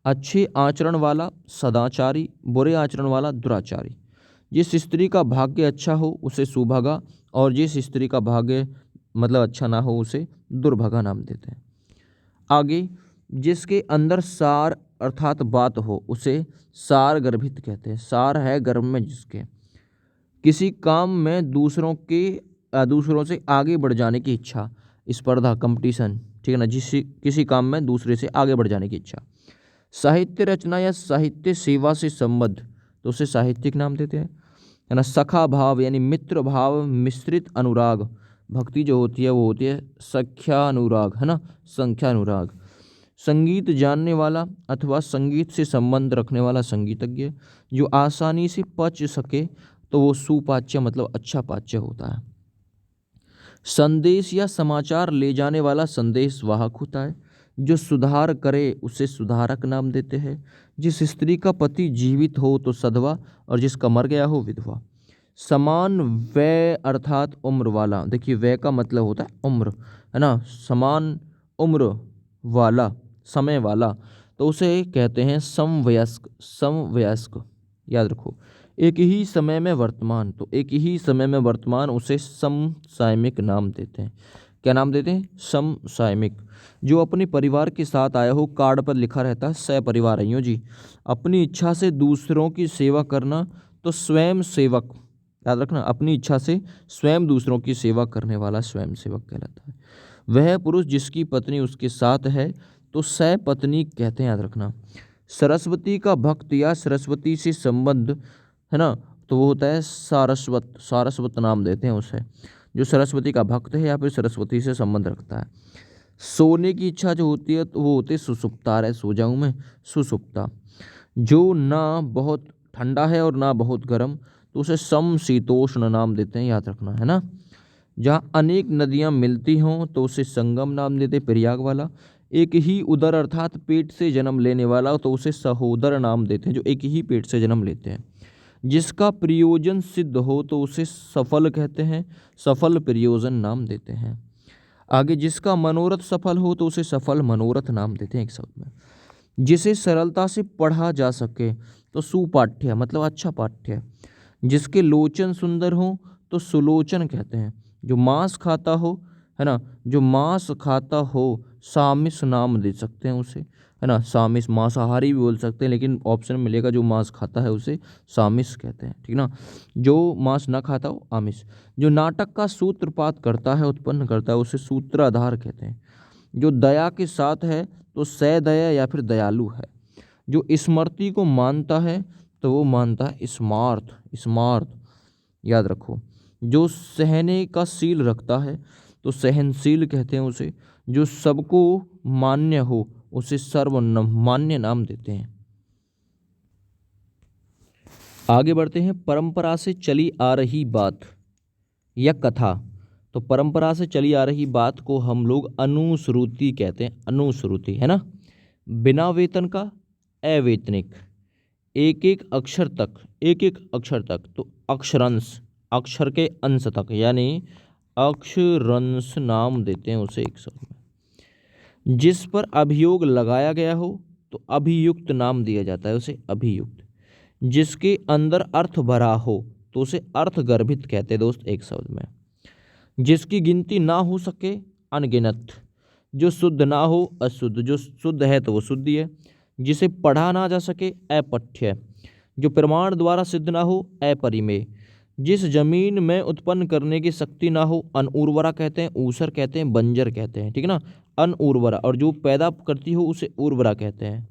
अच्छे आचरण वाला सदाचारी, बुरे आचरण वाला दुराचारी। जिस स्त्री का भाग्य अच्छा हो उसे सुभागा और जिस स्त्री का भाग्य मतलब अच्छा ना हो उसे दुर्भागा नाम देते हैं। आगे जिसके अंदर सार अर्थात बात हो उसे सार गर्भित कहते हैं, सार है गर्भ में जिसके। किसी काम में दूसरों से आगे बढ़ जाने की इच्छा, स्पर्धा कंपटीशन, ठीक है ना। किसी काम में दूसरे से आगे बढ़ जाने की इच्छा। साहित्य रचना या साहित्य सेवा से संबद्ध तो उसे साहित्यिक नाम देते हैं, है ना। सखा भाव यानी मित्र भाव मिश्रित अनुराग, भक्ति जो होती है वो होती है सख्या अनुराग, है ना, संख्या अनुराग। संगीत जानने वाला अथवा संगीत से संबंध रखने वाला संगीतज्ञ। जो आसानी से पच सके तो वो सुपाच्य मतलब अच्छा पाच्य होता है। संदेश या समाचार ले जाने वाला संदेश वाहक होता है। जो सुधार करे उसे सुधारक नाम देते हैं। जिस स्त्री का पति जीवित हो तो सधवा, और जिसका मर गया हो विधवा। समान व्यय अर्थात उम्र वाला, देखिए व्यय का मतलब होता है उम्र, है ना, समान उम्र वाला, समय वाला, तो उसे कहते हैं समवयस्क। समवयस्क याद रखो। एक ही समय में वर्तमान, तो एक ही समय में वर्तमान उसे समसामयिक नाम देते हैं। क्या नाम देते हैं? समसामयिक। जो अपने परिवार के साथ आया हो, कार्ड पर लिखा रहता है सपरिवार आइयो जी। अपनी इच्छा से दूसरों की सेवा करना तो स्वयं सेवक, याद रखना, अपनी इच्छा से स्वयं दूसरों की सेवा करने वाला स्वयं सेवक कहलाता है। वह पुरुष जिसकी पत्नी उसके साथ है तो सपत्नी कहते हैं, याद रखना। सरस्वती का भक्त या सरस्वती से संबंध, है ना, तो वो होता है सारस्वत। सारस्वत नाम देते हैं उसे, जो सरस्वती का भक्त है या फिर सरस्वती से संबंध रखता है। सोने की इच्छा जो होती है तो वो होती है सुसुप्ता, रहे सो जाऊं मैं, सुसुप्ता। जो ना बहुत ठंडा है और ना बहुत गर्म, तो उसे समशीतोष्ण नाम देते हैं, याद रखना, है ना। जहाँ अनेक नदियाँ मिलती हों तो उसे संगम नाम देते, प्रयाग वाला। एक ही उदर अर्थात पेट से जन्म लेने वाला, तो उसे सहोदर नाम देते हैं, जो एक ही पेट से जन्म लेते हैं। जिसका प्रयोजन सिद्ध हो तो उसे सफल कहते हैं, सफल प्रयोजन नाम देते हैं। आगे, जिसका मनोरथ सफल हो तो उसे सफल मनोरथ नाम देते हैं एक शब्द में। जिसे सरलता से पढ़ा जा सके तो सुपाठ्य, मतलब अच्छा पाठ्य। जिसके लोचन सुंदर हो तो सुलोचन कहते हैं। जो मांस खाता हो, है ना, जो मांस खाता हो सामिस नाम दे सकते हैं उसे, है ना। सामिस मांसाहारी भी बोल सकते हैं, लेकिन ऑप्शन में मिलेगा जो मांस खाता है उसे सामिस कहते हैं, ठीक ना। जो मांस ना खाता हो आमिष। जो नाटक का सूत्रपात करता है, उत्पन्न करता है, उसे सूत्राधार कहते हैं। जो दया के साथ है तो सदया या फिर दयालु है। जो स्मृति को मानता है तो वो मानता है स्मार्थ, स्मार्थ, याद रखो। जो सहने का सील रखता है तो सहनशील कहते हैं उसे। जो सबको मान्य हो उसे सर्वमान्य नाम देते हैं। आगे बढ़ते हैं। परंपरा से चली आ रही बात या कथा, तो परंपरा से चली आ रही बात को हम लोग अनुश्रुति कहते हैं, अनुश्रुति, है ना। बिना वेतन का अवैतनिक, एक एक अक्षर तक, एक एक अक्षर तक, तो अक्षरंश, अक्षर के अंश तक, यानी अक्षरंश नाम देते हैं उसे एक शब्द में। जिस पर अभियोग लगाया गया हो तो अभियुक्त नाम दिया जाता है उसे, अभियुक्त। जिसके अंदर अर्थ भरा हो तो उसे अर्थ गर्भित कहते हैं दोस्त एक शब्द में। जिसकी गिनती ना हो सके अनगिनत। जो शुद्ध ना हो अशुद्ध, जो शुद्ध है तो वो शुद्ध है। जिसे पढ़ा ना जा सके अपठ्य। जो प्रमाण द्वारा सिद्ध ना हो अपरिमेय। जिस जमीन में उत्पन्न करने की शक्ति ना हो अनउर्वरा कहते हैं, ऊसर कहते हैं, बंजर कहते हैं, ठीक है ना, अनउर्वरा। और जो पैदा करती हो उसे उर्वरा कहते हैं।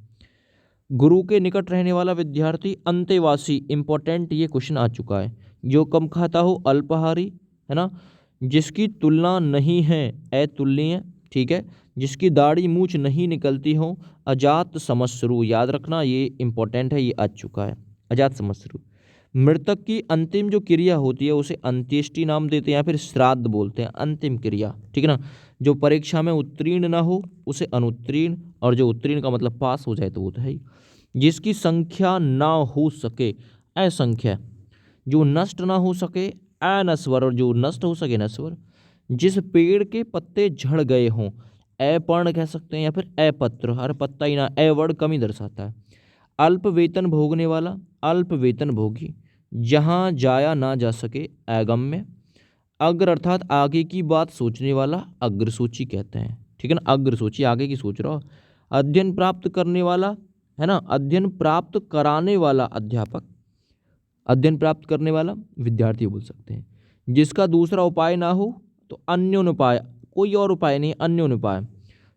गुरु के निकट रहने वाला विद्यार्थी अंतेवासी, इंपॉर्टेंट ये क्वेश्चन आ चुका है। जो कम खाता हो अल्पाहारी, है ना। जिसकी तुलना नहीं है अतुलनीय, ठीक है। जिसकी दाढ़ी मूछ नहीं निकलती हो अजात समश्रु, याद रखना ये इंपॉर्टेंट है, ये आ चुका है, अजात समश्रु। मृतक की अंतिम जो क्रिया होती है उसे अंत्येष्टि नाम देते हैं या फिर श्राद्ध बोलते हैं, अंतिम क्रिया, ठीक है ना। जो परीक्षा में उत्तीर्ण ना हो उसे अनुत्तीर्ण, और जो उत्तीर्ण का मतलब पास हो जाए तो वो तो है ही। जिसकी संख्या ना हो सके असंख्य। जो नष्ट ना हो सके अनश्वर, और जो नष्ट हो सके नश्वर। जिस पेड़ के पत्ते झड़ गए हों अपर्ण कह सकते हैं या फिर अपत्र, हर पत्ता ही ना, अ वर्ड कम ही दर्शाता है। अल्प वेतन भोगने वाला अल्प वेतन भोगी। जहाँ जाया ना जा सके अगम्य। अग्र अर्थात आगे की बात सोचने वाला अग्रसूची कहते हैं, ठीक है ना, अग्रसूची आगे की सोच रहा हो। अध्ययन प्राप्त करने वाला, है ना, अध्ययन प्राप्त कराने वाला अध्यापक। अध्ययन प्राप्त करने वाला विद्यार्थी बोल सकते हैं। जिसका दूसरा उपाय ना हो तो अन्योन उपाय, कोई और उपाय नहीं, अन्योन उपाय।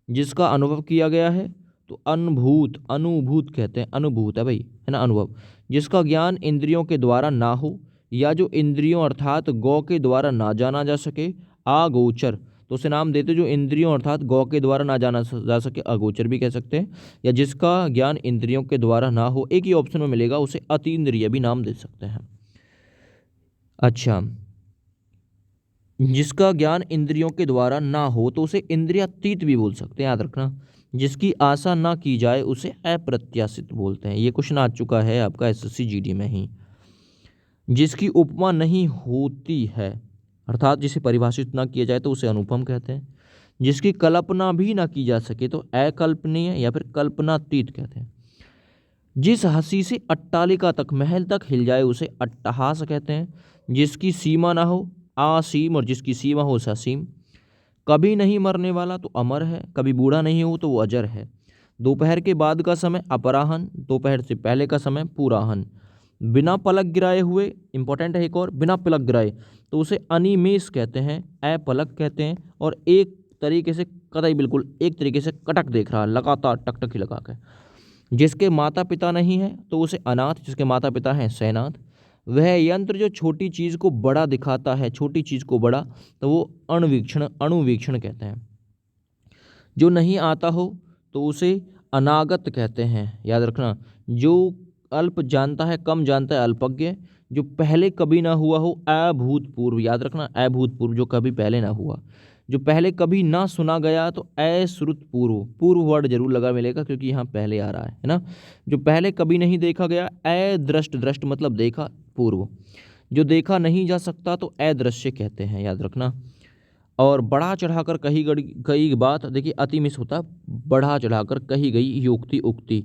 जिसका अनुभव किया गया है तो अनुभूत, अनुभूत कहते हैं, अनुभूत है भाई, है ना, अनुभव। जिसका ज्ञान इंद्रियों के द्वारा ना हो या जो इंद्रियों अर्थात गौ के द्वारा ना जाना जा सके अगोचर, तो उसे नाम देते जो इंद्रियों अर्थात गौ के द्वारा ना जाना जा सके अगोचर भी कह सकते हैं। या जिसका ज्ञान इंद्रियों के द्वारा ना हो, एक ही ऑप्शन में मिलेगा, उसे अतीन्द्रिय भी नाम दे सकते हैं। अच्छा, जिसका ज्ञान इंद्रियों के द्वारा ना हो तो उसे इंद्रियातीत भी बोल सकते हैं, याद रखना। जिसकी आशा ना की जाए उसे अप्रत्याशित बोलते हैं। ये क्वेश्चन आ चुका है आपका एसएससी जीडी में ही। जिसकी उपमा नहीं होती है, अर्थात जिसे परिभाषित ना किया जाए तो उसे अनुपम कहते हैं। जिसकी कल्पना भी ना की जा सके तो अकल्पनीय या फिर कल्पनातीत कहते हैं। जिस हंसी से अट्टालिका तक, महल तक हिल जाए उसे अट्टहास कहते हैं। जिसकी सीमा ना हो असीम, और जिसकी सीमा हो उसे असीम। कभी नहीं मरने वाला तो अमर है, कभी बूढ़ा नहीं हो तो वो अजर है। दोपहर के बाद का समय अपराहन, दोपहर से पहले का समय पूराहन। बिना पलक गिराए हुए, इंपॉर्टेंट है एक और, बिना पलक गिराए तो उसे अनिमेष कहते हैं, अपलक कहते हैं। और एक तरीके से कतई बिल्कुल एक तरीके से कटक देख रहा है, लगातार टकटकी लगा के। जिसके माता पिता नहीं है तो उसे अनाथ, जिसके माता पिता हैं सैनाथ। वह यंत्र जो छोटी चीज़ को बड़ा दिखाता है, छोटी चीज़ को बड़ा, तो वो अणुवीक्षण, अणुवीक्षण कहते हैं। जो नहीं आता हो तो उसे अनागत कहते हैं, याद रखना। जो अल्प जानता है, कम जानता है, अल्पज्ञ। जो पहले कभी ना हुआ हो अभूतपूर्व, याद रखना, अभूतपूर्व जो कभी पहले ना हुआ। जो पहले कभी ना सुना गया तो अश्रुतपूर्व, पूर्व वर्ड जरूर लगा मिलेगा क्योंकि यहाँ पहले आ रहा है ना। जो पहले कभी नहीं देखा गया अदृष्ट, दृष्ट मतलब देखा, पूर्व। जो देखा नहीं जा सकता तो अदृश्य कहते हैं, याद रखना। और बढ़ा चढ़ाकर कही गई कई बात, देखिए अति मिस होता है, बढ़ा चढ़ाकर कही गई युक्ति उक्ति।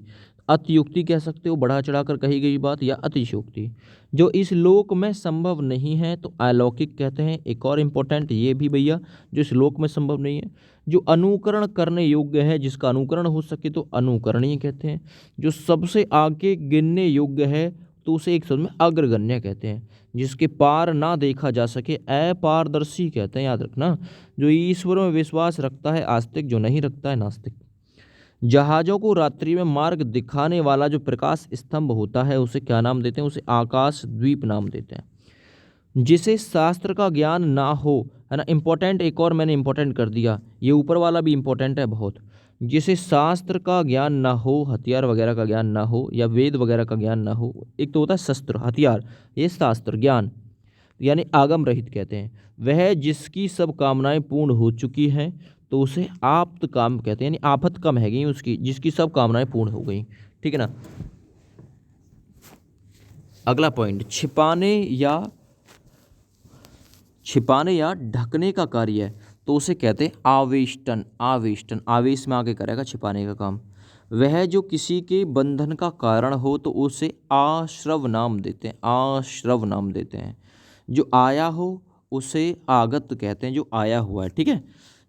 अतियुक्ति कह सकते हो, बढ़ा चढ़ाकर कही गई बात, या अतिशयोक्ति। जो इस लोक में संभव नहीं है तो अलौकिक कहते हैं। एक और इम्पोर्टेंट ये भी भैया, जो इस लोक में संभव नहीं है। जो अनुकरण करने योग्य है, जिसका अनुकरण हो सके तो अनुकरणीय कहते हैं। जो सबसे आगे गिनने योग्य है तो उसे एक शब्द में अग्रगण्य कहते हैं। जिसके पार ना देखा जा सके अपारदर्शी कहते हैं, याद रखना। जो ईश्वर में विश्वास रखता है आस्तिक, जो नहीं रखता है नास्तिक। जहाज़ों को रात्रि में मार्ग दिखाने वाला जो प्रकाश स्तंभ होता है उसे क्या नाम देते हैं? उसे आकाश द्वीप नाम देते हैं। जिसे शास्त्र का ज्ञान ना हो, है ना, इंपॉर्टेंट एक और मैंने इंपॉर्टेंट कर दिया, ये ऊपर वाला भी इंपॉर्टेंट है बहुत। जिसे शास्त्र का ज्ञान ना हो, हथियार वगैरह का ज्ञान ना हो, या वेद वगैरह का ज्ञान ना हो। एक तो होता है शस्त्र, हथियार, ये शास्त्र ज्ञान यानी आगम रहित कहते हैं। वह जिसकी सब कामनाएं पूर्ण हो चुकी हैं तो उसे आप्त काम कहते हैं, यानी आफत कम है गई उसकी, जिसकी सब कामनाएं पूर्ण हो गई। ठीक है ना। अगला पॉइंट, छिपाने या ढकने का कार्य है तो उसे कहते हैं आवेष्टन। आवेष्टन, आवेश में आगे करेगा छिपाने का काम। वह जो किसी के बंधन का कारण हो तो उसे आश्रव नाम देते हैं, आश्रव नाम देते हैं। जो आया हो उसे आगत कहते हैं, जो आया हुआ है। ठीक है।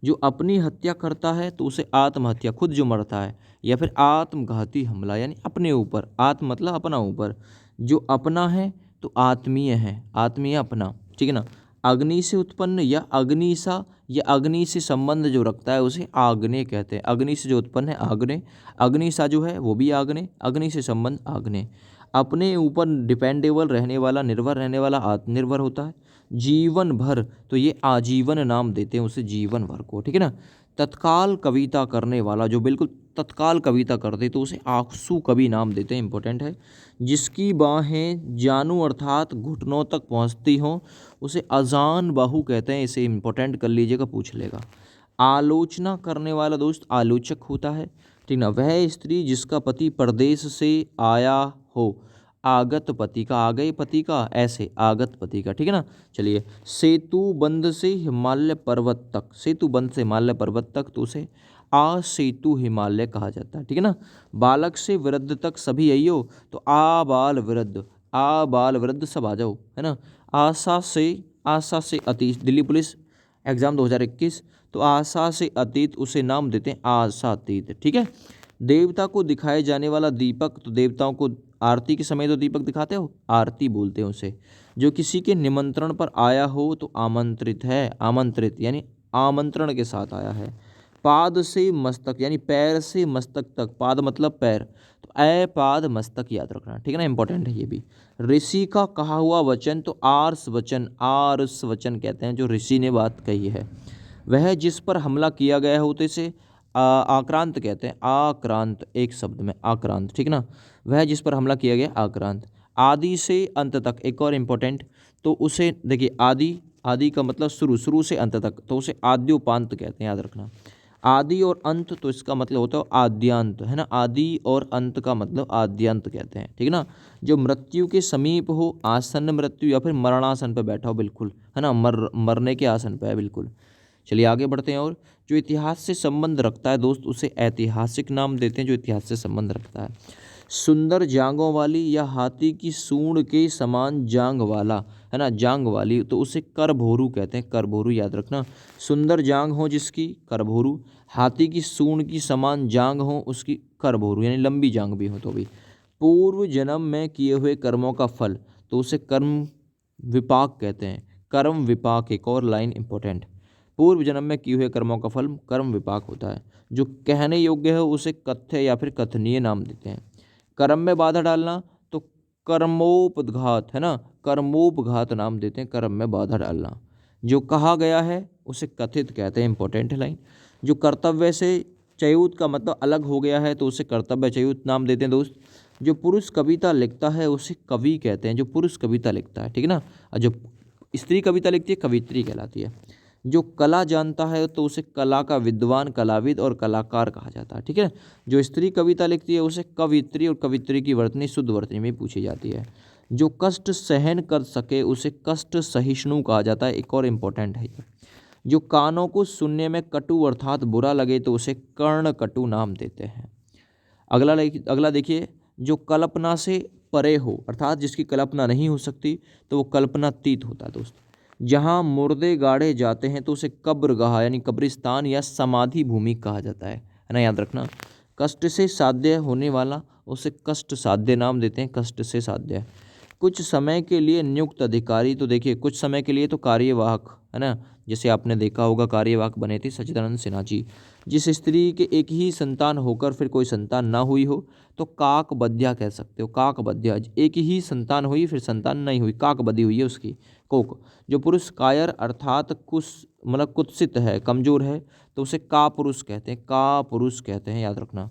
जो अपनी हत्या करता है तो उसे आत्महत्या, खुद जो मरता है, या फिर आत्मघाती हमला यानी अपने ऊपर, आत्म मतलब अपना ऊपर। जो अपना है तो आत्मीय है, आत्मीय अपना। ठीक है ना। अग्नि से उत्पन्न या अग्निसा या अग्नि से संबंध जो रखता है उसे आग्नेय कहते हैं। अग्नि से जो उत्पन्न है आग्नेय, अग्निसा जो है वो भी आग्नेय, अग्नि से संबंध आग्नेय। अपने ऊपर डिपेंडेबल रहने वाला, निर्भर रहने वाला आत्मनिर्भर होता है। जीवन भर तो ये आजीवन नाम देते हैं उसे, जीवन भर को। ठीक है ना। तत्काल कविता करने वाला, जो बिल्कुल तत्काल कविता कर दे तो उसे आंसू कवि नाम देते हैं, इंपॉर्टेंट है। जिसकी बाहें जानू अर्थात घुटनों तक पहुंचती हों उसे अजान बाहु कहते हैं। इसे इंपॉर्टेंट कर लीजिएगा, पूछ लेगा। आलोचना करने वाला दोस्त आलोचक होता है। ठीक ना। वह स्त्री जिसका पति परदेश से आया हो, आगत पति का, आ गए पति का, ऐसे आगत पति का। ठीक है ना। चलिए, सेतु बंध से हिमालय पर्वत तक, सेतु बंध से हिमालय पर्वत तक तो उसे आ सेतु हिमालय कहा जाता है। ठीक है ना। बालक से वृद्ध तक सभी आइयो तो आ बाल वृद्ध, आ बाल वृद्ध सब आ जाओ, है ना। आशा से अतीत, दिल्ली पुलिस एग्जाम 2021, तो आशा से अतीत उसे नाम देते हैं आशातीत। ठीक है। देवता को दिखाए जाने वाला दीपक, तो देवताओं को आरती के समय तो दीपक दिखाते हो, आरती बोलते हैं उसे। जो किसी के निमंत्रण पर आया हो तो आमंत्रित है, आमंत्रित यानी आमंत्रण के साथ आया है। पाद से मस्तक यानी पैर से मस्तक तक, पाद मतलब पैर, तो अपाद मस्तक याद रखना। ठीक है ना, इंपॉर्टेंट है ये भी। ऋषि का कहा हुआ वचन तो आर्स वचन, आर्स वचन कहते हैं, जो ऋषि ने बात कही है। वह जिस पर हमला किया गया हो तो इसे आक्रांत कहते हैं, आक्रांत एक शब्द में, आक्रांत। ठीक ना। वह जिस पर हमला किया गया आक्रांत। आदि से अंत तक, एक और इम्पोर्टेंट, तो उसे देखिए आदि, आदि का मतलब शुरू, शुरू से अंत तक, तो उसे आद्योपांत कहते हैं, याद रखना। आदि और अंत, तो इसका मतलब होता है आद्यांत, है ना। आदि और अंत का मतलब आद्यांत कहते हैं, ठीक है ना। जो मृत्यु के समीप हो, आसन्न मृत्यु या फिर मरणासन पे बैठा हो, बिल्कुल, है ना, मरने के आसन पे है, बिल्कुल। चलिए आगे बढ़ते हैं। और जो इतिहास से संबंध रखता है दोस्त, उसे ऐतिहासिक नाम देते हैं, जो इतिहास से संबंध रखता है। सुंदर जांघों वाली या हाथी की सूंड के समान जांघ वाला, है ना, जांघ वाली, तो उसे करभोरू कहते हैं, करभोरू याद रखना। सुंदर जांघ हो जिसकी, करभोरू। हाथी की सूंड की समान जांघ हो उसकी, करभोरू, यानी लंबी जांघ भी हो तो भी। पूर्व जन्म में किए हुए कर्मों का फल, तो उसे कर्म विपाक कहते हैं, कर्म विपाक। एक और लाइन इंपॉर्टेंट, पूर्व जन्म में किए हुए कर्मों का फल कर्म विपाक होता है। जो कहने योग्य है उसे कथ्य या फिर कथनीय नाम देते हैं। कर्म में बाधा डालना, तो कर्मोपघात, है ना, कर्मोपघात नाम देते हैं, कर्म में बाधा डालना। जो कहा गया है उसे कथित कहते हैं, इंपॉर्टेंट लाइन। जो कर्तव्य से च्युत का मतलब अलग हो गया है, तो उसे कर्तव्य च्युत नाम देते हैं दोस्त। जो पुरुष कविता लिखता है उसे कवि कहते हैं, जो पुरुष कविता लिखता है, ठीक है ना। और जो स्त्री कविता लिखती है कवित्री कहलाती है। जो कला जानता है तो उसे कला का विद्वान, कलाविद और कलाकार कहा जाता है, ठीक है। जो स्त्री कविता लिखती है उसे कवित्री, और कवित्री की वर्तनी शुद्ध वर्तनी में पूछी जाती है। जो कष्ट सहन कर सके उसे कष्ट सहिष्णु कहा जाता है, एक और इम्पोर्टेंट है ये। जो कानों को सुनने में कटु अर्थात बुरा लगे तो उसे कर्ण कटु नाम देते हैं। अगला देखिए, जो कल्पना से परे हो, अर्थात जिसकी कल्पना नहीं हो सकती, तो वो कल्पनातीत होता है दोस्त। जहाँ मुर्दे गाड़े जाते हैं तो उसे कब्रगाह यानी कब्रिस्तान या समाधि भूमि कहा जाता है ना, याद रखना। कष्ट से साध्य होने वाला उसे कष्ट साध्य नाम देते हैं, कष्ट से साध्य। कुछ समय के लिए नियुक्त अधिकारी, तो देखिए कुछ समय के लिए तो कार्यवाहक, है ना, जैसे आपने देखा होगा कार्यवाहक बने थे सच्चिदानंद सिन्हा जी। जिस स्त्री के एक ही संतान होकर फिर कोई संतान ना हुई हो तो काकबध्या कह सकते हो, काकबध्या। एक ही संतान हुई फिर संतान नहीं हुई, काकबधी हुई है उसकी, कोक। जो पुरुष कायर अर्थात मतलब कुत्सित है, कमजोर है, तो उसे कापुरुष कहते हैं, कापुरुष कहते हैं, याद रखना।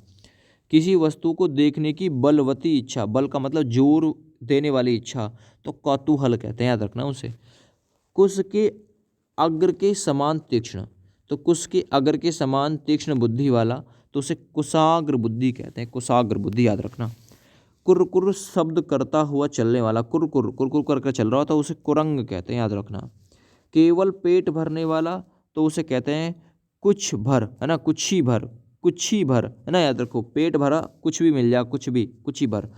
किसी वस्तु को देखने की बलवती इच्छा, बल का मतलब जोर देने वाली इच्छा, तो कौतूहल कहते हैं, याद रखना उसे। कुश के अग्र के समान तीक्ष्ण, तो कुश के अग्र के समान तीक्ष्ण बुद्धि वाला, तो उसे कुशाग्र बुद्धि कहते हैं, कुशाग्र बुद्धि, याद रखना। कुरकुर शब्द करता हुआ चलने वाला, कुरकुर कुरकुर करके चल रहा था उसे कुरंग कहते हैं, याद रखना। केवल पेट भरने वाला, तो उसे कहते हैं कुछ भर, है ना, कुछ ही भर, कुछ ही भर, है ना, याद रखो। पेट भरा कुछ भी मिल जाए, कुछ भी, कुछ ही भर।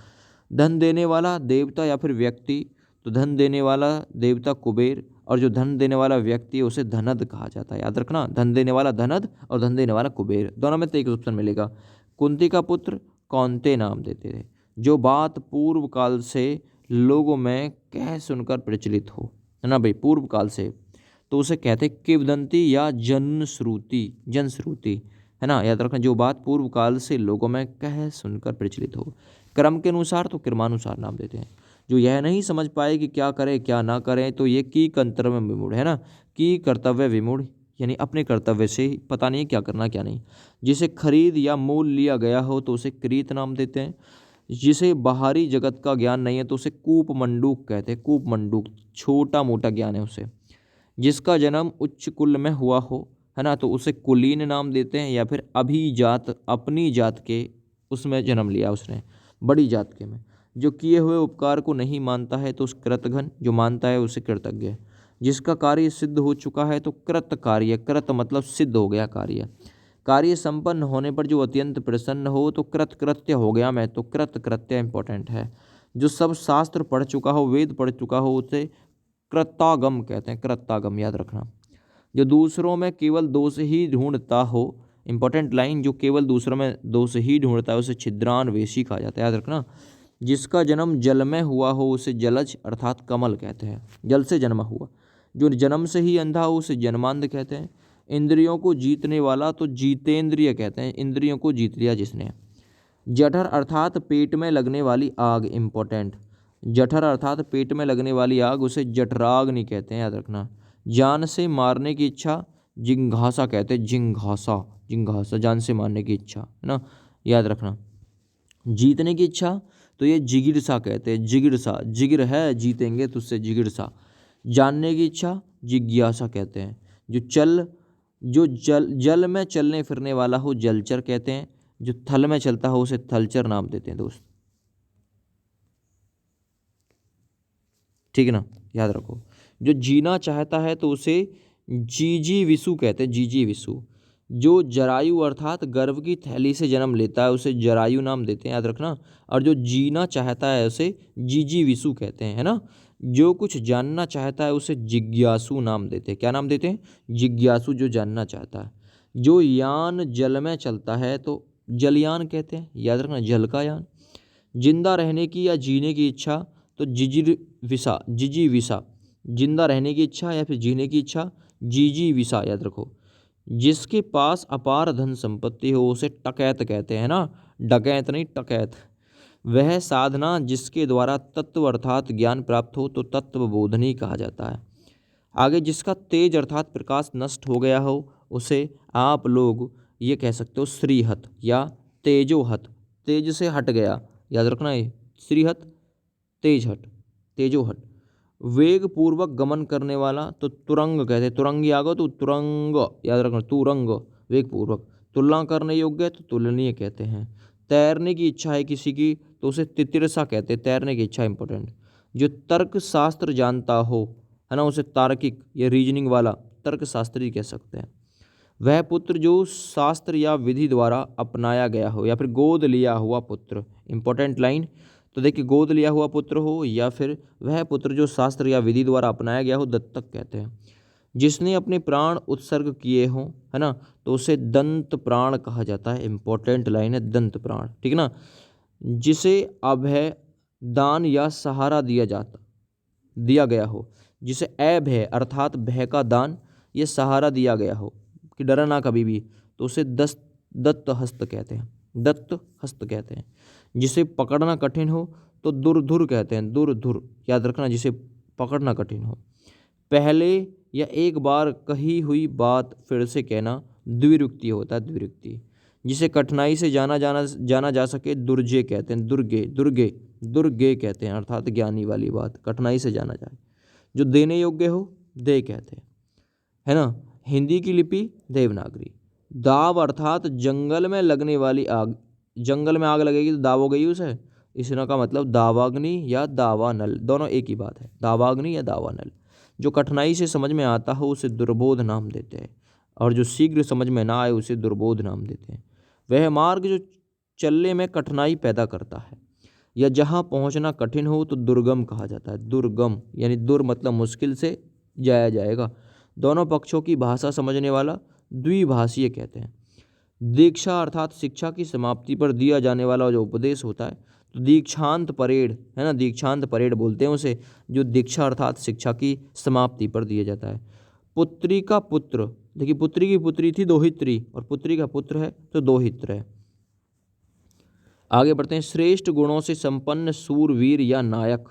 धन देने वाला देवता या फिर व्यक्ति, तो धन देने वाला देवता कुबेर, और जो धन देने वाला व्यक्ति है उसे धनद कहा जाता है, याद रखना। धन देने वाला धनद और धन देने वाला कुबेर, दोनों में तो एक ऑप्शन मिलेगा। कुंती का पुत्र कौनते नाम देते थे। जो बात पूर्व काल से लोगों में कह सुनकर प्रचलित हो, है ना भाई, पूर्व काल से, तो उसे कहते किंवदंती या जनश्रुति, जनश्रुति, है ना, याद रखना। जो बात पूर्व काल से लोगों में कह सुनकर प्रचलित हो। क्रम के अनुसार तो क्रमानुसार नाम देते हैं। जो यह नहीं समझ पाए कि क्या करें क्या ना करें, तो ये की कर्तव्य विमूढ़, है ना, की कर्तव्य विमूढ़, यानी अपने कर्तव्य से ही पता नहीं क्या करना क्या नहीं। जिसे खरीद या मोल लिया गया हो तो उसे क्रीत नाम देते हैं। जिसे बाहरी जगत का ज्ञान नहीं है तो उसे कूप मंडूक कहते हैं, कूप मंडूक, छोटा मोटा ज्ञान है उसे। जिसका जन्म उच्च कुल में हुआ हो, है ना, तो उसे कुलीन नाम देते हैं, या फिर अभिजात, अपनी जात के उसमें जन्म लिया उसने, बड़ी जात के में। जो किए हुए उपकार को नहीं मानता है तो उस कृतघ्न, जो मानता है उसे कृतज्ञ। जिसका कार्य सिद्ध हो चुका है तो कृत कार्य, कृत मतलब सिद्ध हो गया कार्य। कार्य संपन्न होने पर जो अत्यंत प्रसन्न हो तो कृत कृत्य हो गया मैं, तो कृत कृत्य इंपॉर्टेंट है। जो सब शास्त्र पढ़ चुका हो, वेद पढ़ चुका हो, उसे कृतागम कहते हैं, कृतागम, याद रखना। जो दूसरों में केवल दोष ही ढूंढता हो, इंपॉर्टेंट लाइन, जो केवल दूसरों में दोष ही ढूंढता है उसे छिद्रान्वेषी कहा जाता है, याद रखना। जिसका जन्म जल में हुआ हो उसे जलज अर्थात कमल कहते हैं, जल से जन्मा हुआ। जो जन्म से ही अंधा हो उसे जन्मांध कहते हैं। इंद्रियों को जीतने वाला तो जीतेंद्रिय कहते हैं, इंद्रियों को जीत लिया जिसने। जठर अर्थात पेट में लगने वाली आग, इंपॉर्टेंट, जठर अर्थात पेट में लगने वाली आग उसे जठराग्नि कहते हैं, याद रखना। जान से मारने की इच्छा जिंघासा कहते हैं, जिंघासा, जिंघासा, जान से मारने की इच्छा, है ना, याद रखना। जीतने की इच्छा तो ये जिगिरसा कहते हैं, जिगिरसा, जिगिर है जीतेंगे तुझसे, जिगिरसा। जानने की इच्छा जिज्ञासा कहते हैं। जो चल जो जल में चलने फिरने वाला हो जलचर कहते हैं, जो थल में चलता हो उसे थलचर नाम देते हैं दोस्त। ठीक है ना, याद रखो। जो जीना चाहता है तो उसे जीजी विसु कहते हैं, जीजी विसु। जो जरायु अर्थात गर्भ की थैली से जन्म लेता है उसे जरायु नाम देते हैं, याद रखना। और जो जीना चाहता है उसे जीजी विसु कहते हैं, है ना। जो कुछ जानना चाहता है उसे जिज्ञासु नाम देते हैं, क्या नाम देते हैं? जिज्ञासु, जो जानना चाहता है। जो यान जल में चलता है तो जलयान कहते हैं, याद रखना, जल का यान। जिंदा रहने की या जीने की इच्छा तो जिजीविसा, जिजीविसा। जिंदा रहने की इच्छा या फिर जीने की इच्छा, जिजीविसा, याद रखो। जिसके पास अपार धन संपत्ति हो उसे टकैत कहते हैं ना, डकैत नहीं, टकैत। वह साधना जिसके द्वारा तत्व अर्थात ज्ञान प्राप्त हो तो तत्व बोधनी कहा जाता है। आगे, जिसका तेज अर्थात प्रकाश नष्ट हो गया हो उसे आप लोग ये कह सकते हो श्रीहत या तेजोहत, तेज से हट गया, याद रखना ये श्रीहत, तेजहट, तेजोहट। वेग पूर्वक गमन करने वाला तो तुरंग कहते हैं, तुरंगी आगो तो तुरंग, याद रखना, तुरंग, वेग पूर्वक। तुलना करने योग्य तो तुलनीय कहते हैं। तैरने की इच्छा है किसी की तो उसे तितिरसा कहते हैं, तैरने की इच्छा इंपॉर्टेंट। जो तर्क शास्त्र जानता हो, है ना, उसे तार्किक या रीजनिंग वाला तर्क शास्त्री कह सकते हैं। वह पुत्र जो शास्त्र या विधि द्वारा अपनाया गया हो या फिर गोद लिया हुआ पुत्र, इंपॉर्टेंट लाइन। तो देखिए, गोद लिया हुआ पुत्र हो या फिर वह पुत्र जो शास्त्र या विधि द्वारा अपनाया गया हो, दत्तक कहते हैं। जिसने अपने प्राण उत्सर्ग किए हों, है ना, तो उसे दंत प्राण कहा जाता है, इंपॉर्टेंट लाइन है, दंत प्राण, ठीक है ना। जिसे अभय दान या सहारा दिया गया हो, जिसे अभय अर्थात भय का दान ये सहारा दिया गया हो कि डरा ना कभी भी, तो उसे दत्त हस्त कहते हैं, दत्त हस्त कहते हैं। जिसे पकड़ना कठिन हो तो दुर्धुर कहते हैं, दुर्धुर, याद रखना, जिसे पकड़ना कठिन हो। पहले या एक बार कही हुई बात फिर से कहना द्विरुक्ति होता है, द्विरुक्ति। जिसे कठिनाई से जाना जा सके दुर्जे कहते हैं, दुर्गे, दुर्गे, दुर्गे कहते हैं, अर्थात ज्ञानी वाली बात, कठिनाई से जाना जाए। जो देने योग्य हो दे कहते हैं, है ना। हिंदी की लिपि देवनागरी। दाव अर्थात जंगल में लगने वाली आग, जंगल में आग लगेगी तो दाव हो गई उसे, इसका का मतलब दावाग्नि या दावानल, दोनों एक ही बात है, दावाग्नि या दावानल। जो कठिनाई से समझ में आता हो उसे दुर्बोध नाम देते हैं, और जो शीघ्र समझ में ना आए उसे दुर्बोध नाम देते हैं। वह मार्ग जो चलने में कठिनाई पैदा करता है या जहाँ पहुँचना कठिन हो तो दुर्गम कहा जाता है, दुर्गम, यानी दुर मतलब मुश्किल से जाया जाएगा। दोनों पक्षों की भाषा समझने वाला द्विभाषीय कहते हैं। दीक्षा अर्थात शिक्षा की समाप्ति पर दिया जाने वाला जो उपदेश होता है तो दीक्षांत परेड, है ना, दीक्षांत परेड बोलते हैं उसे, जो दीक्षा अर्थात शिक्षा की समाप्ति पर दिया जाता है। पुत्री का पुत्र, देखिए पुत्री की पुत्री थी दोहित्री और पुत्री का पुत्र है तो दोहित्र है। आगे बढ़ते हैं। श्रेष्ठ गुणों से संपन्न सूरवीर या नायक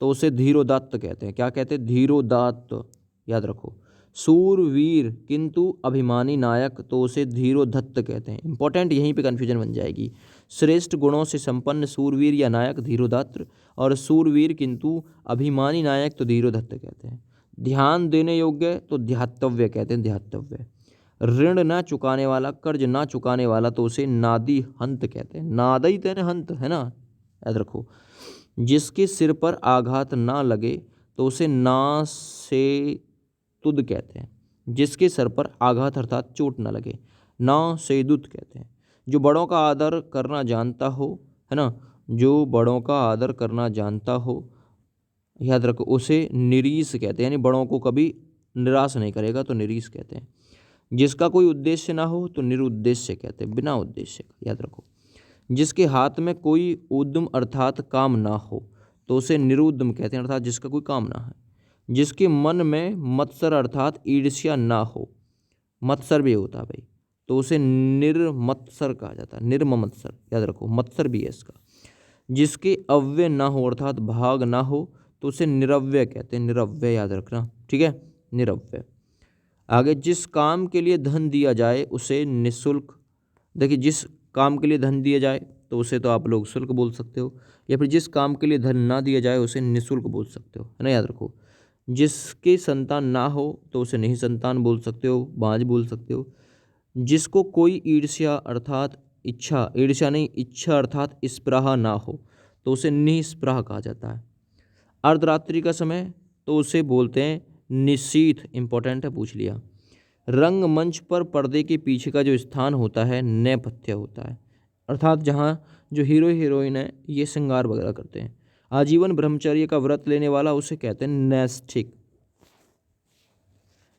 तो उसे धीरोदात्त कहते हैं, क्या कहते हैं? धीरोदात्त, याद रखो। सूरवीर किंतु अभिमानी नायक तो उसे धीरोधत्त कहते हैं, इंपॉर्टेंट, यहीं पे कन्फ्यूजन बन जाएगी। श्रेष्ठ गुणों से संपन्न सूरवीर या नायक धीरोदात्त और सूरवीर किंतु अभिमानी नायक तो धीरोधत्त कहते हैं। ध्यान देने योग्य तो ध्यातव्य कहते हैं, ध्यातव्य। ऋण न चुकाने वाला, कर्ज ना चुकाने वाला तो उसे नादी हंत कहते हैं, नादई तेरे हंत, है ना, याद रखो। जिसके सिर पर आघात ना लगे तो उसे ना से तुद कहते हैं, जिसके सर पर आघात अर्थात चोट ना लगे, ना से दुत कहते हैं। जो बड़ों का आदर करना जानता हो, है ना, जो बड़ों का आदर करना जानता हो, याद रखो, उसे निरीस कहते हैं, यानी बड़ों को कभी निराश नहीं करेगा तो निरीस कहते हैं। जिसका कोई उद्देश्य ना हो तो निरुद्देश्य कहते हैं, बिना उद्देश्य का, याद रखो। जिसके हाथ में कोई उद्यम अर्थात काम ना हो तो उसे निरुद्यम कहते हैं, अर्थात जिसका कोई काम ना है। जिसके मन में मत्सर अर्थात ईर्ष्या ना हो, मत्सर भी होता है भाई, तो उसे निर्मत्सर कहा जाता है, निर्मत्सर, याद रखो, मत्सर भी है इसका। जिसके अव्यय ना हो अर्थात भाग ना हो तो उसे निरव्यय कहते हैं, निरव्यय, याद रखना, ठीक है, निरव्यय। आगे, जिस काम के लिए धन दिया जाए उसे निःशुल्क, देखिए जिस काम के लिए धन दिया जाए तो उसे तो आप लोग शुल्क बोल सकते हो, या फिर जिस काम के लिए धन ना दिया जाए उसे निःशुल्क बोल सकते हो, है ना, याद रखो। जिसके संतान ना हो तो उसे नहीं संतान बोल सकते हो, बांझ बोल सकते हो। जिसको कोई ईर्ष्या अर्थात इच्छा, ईर्ष्या नहीं इच्छा अर्थात स्पृहा ना हो तो उसे निस्पृह कहा जाता है। अर्धरात्रि का समय तो उसे बोलते हैं निशीथ, इंपॉर्टेंट है, पूछ लिया। रंगमंच पर पर्दे के पीछे का जो स्थान होता है नेपथ्य होता है, अर्थात जहाँ जो हीरो हीरोइन है ये श्रृंगार वगैरह करते हैं। आजीवन ब्रह्मचर्य का व्रत लेने वाला उसे कहते हैं नैष्ठिक।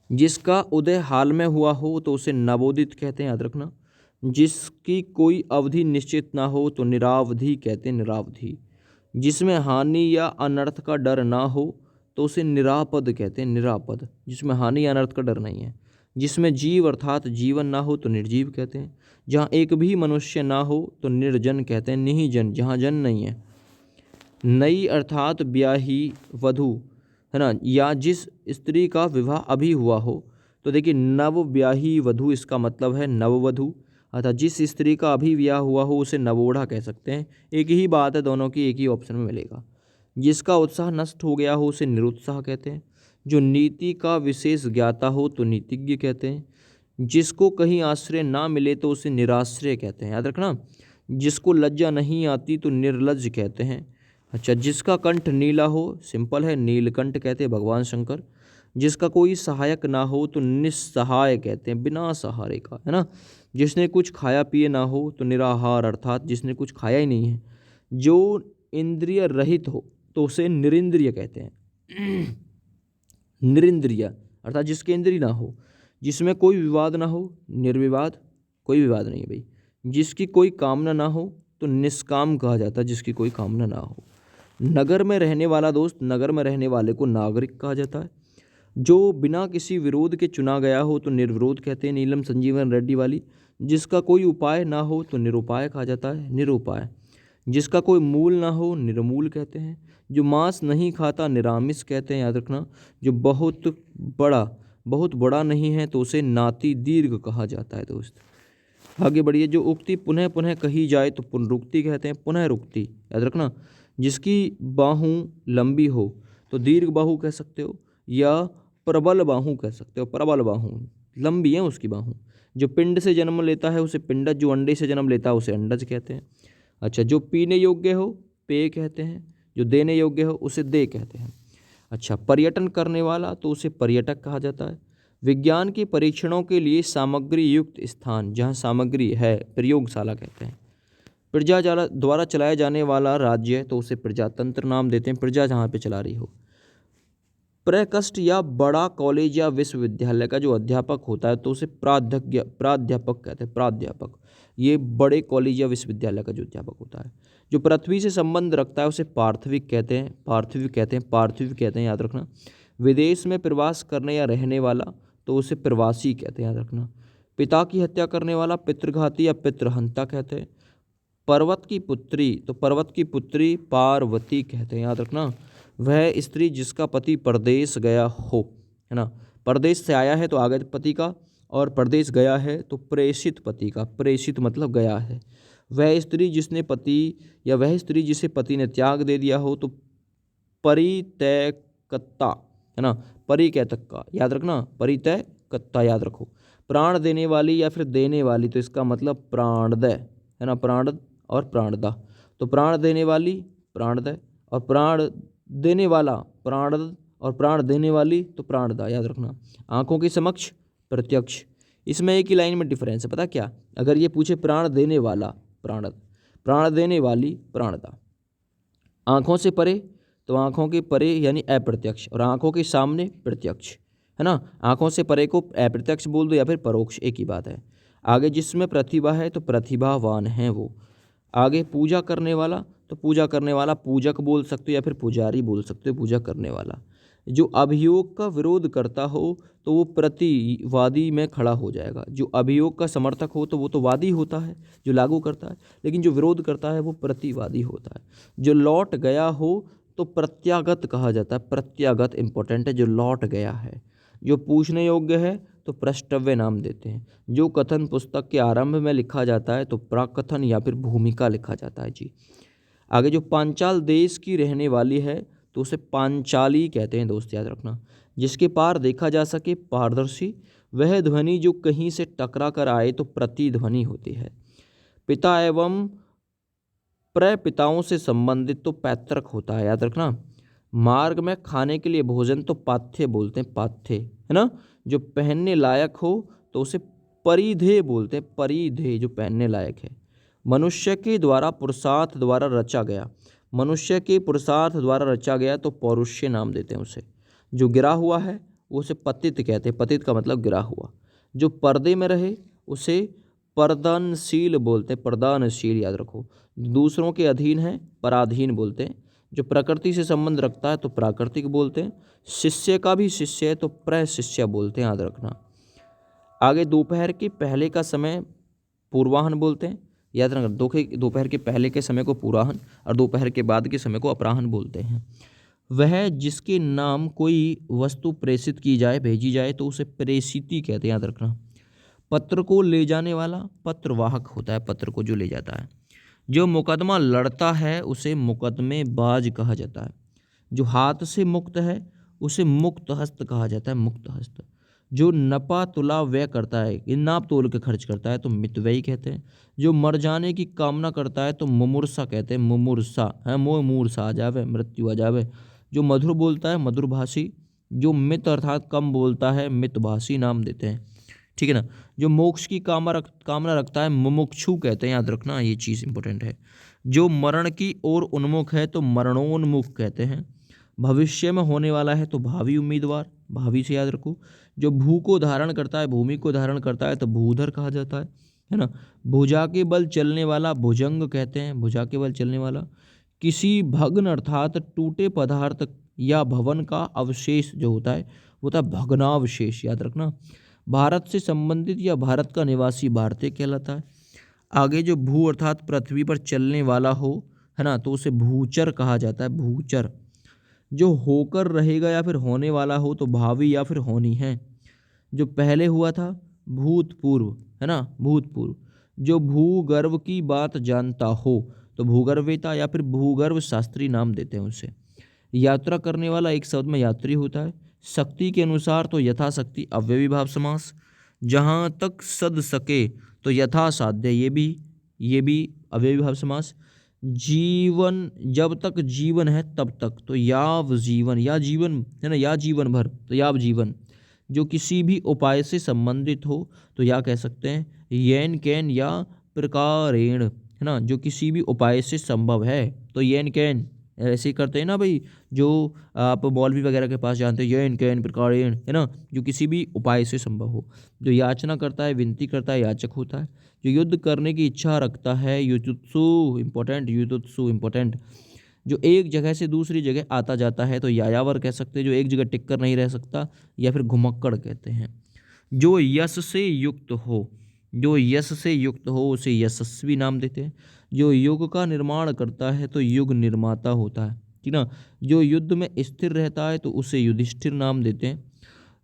जिसका उदय हाल में हुआ हो तो उसे नवोदित कहते हैं, याद रखना। जिसकी कोई अवधि निश्चित ना हो तो निरावधि कहते हैं, निरावधि। जिसमें हानि या अनर्थ का डर ना हो तो उसे निरापद कहते हैं, निरापद, जिसमें हानि या अनर्थ का डर नहीं है। जिसमें जीव अर्थात जीवन ना हो तो निर्जीव कहते हैं। जहाँ एक भी मनुष्य ना हो तो निर्जन कहते हैं, निहिजन, जहाँ जन नहीं है। नई अर्थात ब्याही वधू, है ना, या जिस स्त्री का विवाह अभी हुआ हो, तो देखिए नव ब्याही वधू इसका मतलब है नववधू, अर्थात जिस स्त्री का अभी ब्याह हुआ हो उसे नवोढ़ा कह सकते हैं। एक ही बात है, दोनों की एक ही ऑप्शन में मिलेगा। जिसका उत्साह नष्ट हो गया हो उसे निरुत्साह कहते हैं। जो नीति का विशेष ज्ञाता हो तो नीतिज्ञ कहते हैं। जिसको कहीं आश्रय ना मिले तो उसे निराश्रय कहते हैं, याद रखना। जिसको लज्जा नहीं आती तो निर्लज्ज कहते हैं। अच्छा, जिसका कंठ नीला हो, सिंपल है, नीलकंठ कहते हैं भगवान शंकर। जिसका कोई सहायक ना हो तो निस्सहाय कहते हैं, बिना सहारे का, है ना। जिसने कुछ खाया पिए ना हो तो निराहार, अर्थात जिसने कुछ खाया ही नहीं है। जो इंद्रिय रहित हो तो उसे निरिंद्रिय कहते हैं। निरिंद्रिय अर्थात जिसके इंद्रिय ना हो। जिसमें कोई विवाद ना हो, निर्विवाद, कोई विवाद नहीं है भाई। जिसकी कोई कामना ना हो तो निष्काम कहा जाता है, जिसकी कोई कामना ना हो। नगर में रहने वाला दोस्त, नगर में रहने वाले को नागरिक कहा जाता है। जो बिना किसी विरोध के चुना गया हो तो निर्विरोध कहते हैं, नीलम संजीवन रेड्डी वाली। जिसका कोई उपाय ना हो तो निरुपाय कहा जाता है, निरुपाय। जिसका कोई मूल ना हो निर्मूल कहते हैं। जो मांस नहीं खाता निरामिष कहते हैं, याद रखना। जो बहुत बड़ा नहीं है तो उसे नाति दीर्घ कहा जाता है दोस्त। आगे बढ़िए। जो उक्ति पुनः पुनः कही जाए तो पुनरुक्ति कहते हैं, पुनः रुक्ति, याद रखना। जिसकी बाहू लंबी हो तो दीर्घ बाहू कह सकते हो, या प्रबल बाहू कह सकते हो, प्रबल बाहू, लंबी है उसकी बाहू। जो पिंड से जन्म लेता है उसे पिंडज, जो अंडे से जन्म लेता है उसे अंडज कहते हैं। अच्छा, जो पीने योग्य हो पेय कहते हैं, जो देने योग्य हो उसे दे कहते हैं। अच्छा, पर्यटन करने वाला तो उसे पर्यटक कहा जाता है। विज्ञान के परीक्षणों के लिए सामग्री युक्त स्थान, जहाँ सामग्री है, प्रयोगशाला कहते हैं। प्रजा द्वारा चलाया जाने वाला राज्य तो उसे प्रजातंत्र नाम देते हैं, प्रजा जहाँ पे चला रही हो। प्रकृष्ट या बड़ा कॉलेज या विश्वविद्यालय का जो अध्यापक होता है तो उसे प्राध्यापक कहते हैं, प्राध्यापक। ये बड़े कॉलेज या विश्वविद्यालय का जो अध्यापक होता है। जो पृथ्वी से संबंध रखता है उसे पार्थिविक कहते हैं, पार्थिव कहते हैं, पार्थिव कहते हैं, याद रखना। विदेश में प्रवास करने या रहने वाला तो उसे प्रवासी कहते हैं, याद रखना। पिता की हत्या करने वाला पितृघाती या पितृहंता कहते हैं। पर्वत की पुत्री तो पर्वत की पुत्री पार्वती कहते हैं, याद रखना। वह स्त्री जिसका पति परदेश गया हो, है ना। परदेश से आया है तो आ गया पति का, और परदेश गया है तो प्रेषित पति का, प्रेषित मतलब गया है। वह स्त्री जिसने पति या वह स्त्री जिसे पति ने त्याग दे दिया हो तो परित्यक्ता, है ना, परित्यक्ता, याद रखना, परित्यक्ता याद रखो। प्राण देने वाली या फिर देने वाली तो इसका मतलब प्राणदय, है ना, प्राण और प्राणदा। तो प्राण देने वाली प्राणदय, और प्राण देने वाला प्राणद, और प्राण देने वाली तो प्राणदा, याद रखना। आंखों के समक्ष प्रत्यक्ष, इसमें एक ही लाइन में डिफरेंस है, पता क्या। अगर ये पूछे प्राण देने वाला प्राणद, प्राण देने वाली प्राणदा। आंखों से परे तो आंखों के परे यानी अप्रत्यक्ष, और आंखों के सामने प्रत्यक्ष, है ना। आंखों से परे को अप्रत्यक्ष बोल दो या फिर परोक्ष, एक ही बात है। आगे जिसमें प्रतिभा है तो प्रतिभावान है वो। आगे पूजा करने वाला तो पूजा करने वाला पूजक बोल सकते हो या फिर पुजारी बोल सकते हो, पूजा करने वाला। जो अभियोग का विरोध करता हो तो वो प्रतिवादी में खड़ा हो जाएगा। जो अभियोग का समर्थक हो तो वो तो वादी होता है जो लागू करता है, लेकिन जो विरोध करता है वो प्रतिवादी होता है। जो लौट गया हो तो प्रत्यागत कहा जाता है, प्रत्यागत इंपॉर्टेंट है, जो लौट गया है। जो पूछने योग्य है तो प्रष्टव्य नाम देते हैं। जो कथन पुस्तक के आरंभ में लिखा जाता है तो प्राकथन या फिर भूमिका लिखा जाता है जी। आगे जो पांचाल देश की रहने वाली है तो उसे पांचाली कहते हैं दोस्त, याद रखना। जिसके पार देखा जा सके, पारदर्शी। वह ध्वनि जो कहीं से टकरा कर आए तो प्रतिध्वनि होती है। पिता एवं प्रपिताओं से संबंधित तो पैतृक होता है, याद रखना। मार्ग में खाने के लिए भोजन तो पाथ्य बोलते हैं, पाथ्य, है ना। जो पहनने लायक हो तो उसे परिधेय बोलते हैं, परिधेय जो पहनने लायक है। मनुष्य के द्वारा पुरुषार्थ द्वारा रचा गया, मनुष्य के पुरुषार्थ द्वारा रचा गया तो पौरुष्य नाम देते हैं उसे। जो गिरा हुआ है वो उसे पतित कहते हैं, पतित का मतलब गिरा हुआ। जो पर्दे में रहे उसे प्रदानशील बोलते हैं, प्रदानशील, याद रखो। दूसरों के अधीन है, पराधीन बोलते हैं। जो प्रकृति से संबंध रखता है तो प्राकृतिक बोलते हैं। शिष्य का भी शिष्य है तो प्रशिष्य बोलते हैं, याद रखना। आगे दोपहर के पहले का समय पूर्वाहन बोलते हैं, याद रखना। दोपहर के पहले के समय को पूर्वाहन और दोपहर के बाद के समय को अपराहन बोलते हैं। वह जिसके नाम कोई वस्तु प्रेषित की जाए, भेजी जाए तो उसे प्रेषिती कहते हैं, याद रखना। पत्र को ले जाने वाला पत्रवाहक होता है, पत्र को जो ले जाता है। जो मुकदमा लड़ता है उसे मुकदमेबाज कहा जाता है। जो हाथ से मुक्त है उसे मुक्त हस्त कहा जाता है, मुक्त हस्त। जो नपा तुला व्यय करता है, ये नाप तोल के खर्च करता है तो मितव्ययी कहते हैं। जो मर जाने की कामना करता है तो मुमूर्षा कहते हैं, मुमूर्षा है, मोह मूर्छा आ जावे, मृत्यु आ जावे। जो मधुर बोलता है मधुरभाषी। जो मित अर्थात कम बोलता है मितभाषी नाम देते हैं, ठीक है ना। जो मोक्ष की कामना रखता है मुमुक्षु कहते हैं, याद रखना, ये चीज़ इंपॉर्टेंट है। जो मरण की ओर उन्मुख है तो मरणोन्मुख कहते हैं। भविष्य में होने वाला है तो भावी उम्मीदवार, भावी से याद रखो। जो भू को धारण करता है, भूमि को धारण करता है तो भूधर कहा जाता है ना। भुजा के बल चलने वाला भुजंग कहते हैं, भुजा के बल चलने वाला। किसी भग्न अर्थात टूटे पदार्थ या भवन का अवशेष जो होता है वो होता है भग्नावशेष, याद रखना। भारत से संबंधित या भारत का निवासी भारतीय कहलाता है। आगे जो भू अर्थात पृथ्वी पर चलने वाला हो, है ना, तो उसे भूचर कहा जाता है, भूचर। जो होकर रहेगा या फिर होने वाला हो तो भावी या फिर होनी है। जो पहले हुआ था भूतपूर्व, है ना, भूतपूर्व। जो भूगर्भ की बात जानता हो तो भूगर्भवेता या फिर भूगर्भ शास्त्री नाम देते हैं उसे। यात्रा करने वाला एक शब्द में यात्री होता है। शक्ति के अनुसार तो यथाशक्ति अव्ययी भाव समास। जहाँ तक सद सके तो यथा साध्य, ये भी अव्ययी भाव समास। जीवन, जब तक जीवन है तब तक तो याव जीवन, या जीवन है ना, या जीवन भर तो याव जीवन। जो किसी भी उपाय से संबंधित हो तो या कह सकते हैं येन कैन या प्रकारेण, है ना। जो किसी भी उपाय से संभव है तो येन कैन, ऐसे ही करते हैं ना भाई, जो आप मौलवी वगैरह के पास जानते हो, येन कैन प्रकारेण, है ना। जो किसी भी उपाय से संभव हो। जो याचना करता है, विनती करता है, याचक होता है। जो युद्ध करने की इच्छा रखता है, युजुत्सु इंपॉर्टेंट, युजुत्सु इंपॉर्टेंट। जो एक जगह से दूसरी जगह आता जाता है तो यायावर कह सकते हैं। जो एक जगह टिक कर नहीं रह सकता या फिर घुमक्कड़ कहते हैं। जो यश से युक्त हो, जो यश से युक्त हो उसे यशस्वी नाम देते हैं। जो युग का निर्माण करता है तो युग निर्माता होता है, ठीक ना। जो युद्ध में स्थिर रहता है तो उसे युधिष्ठिर नाम देते हैं।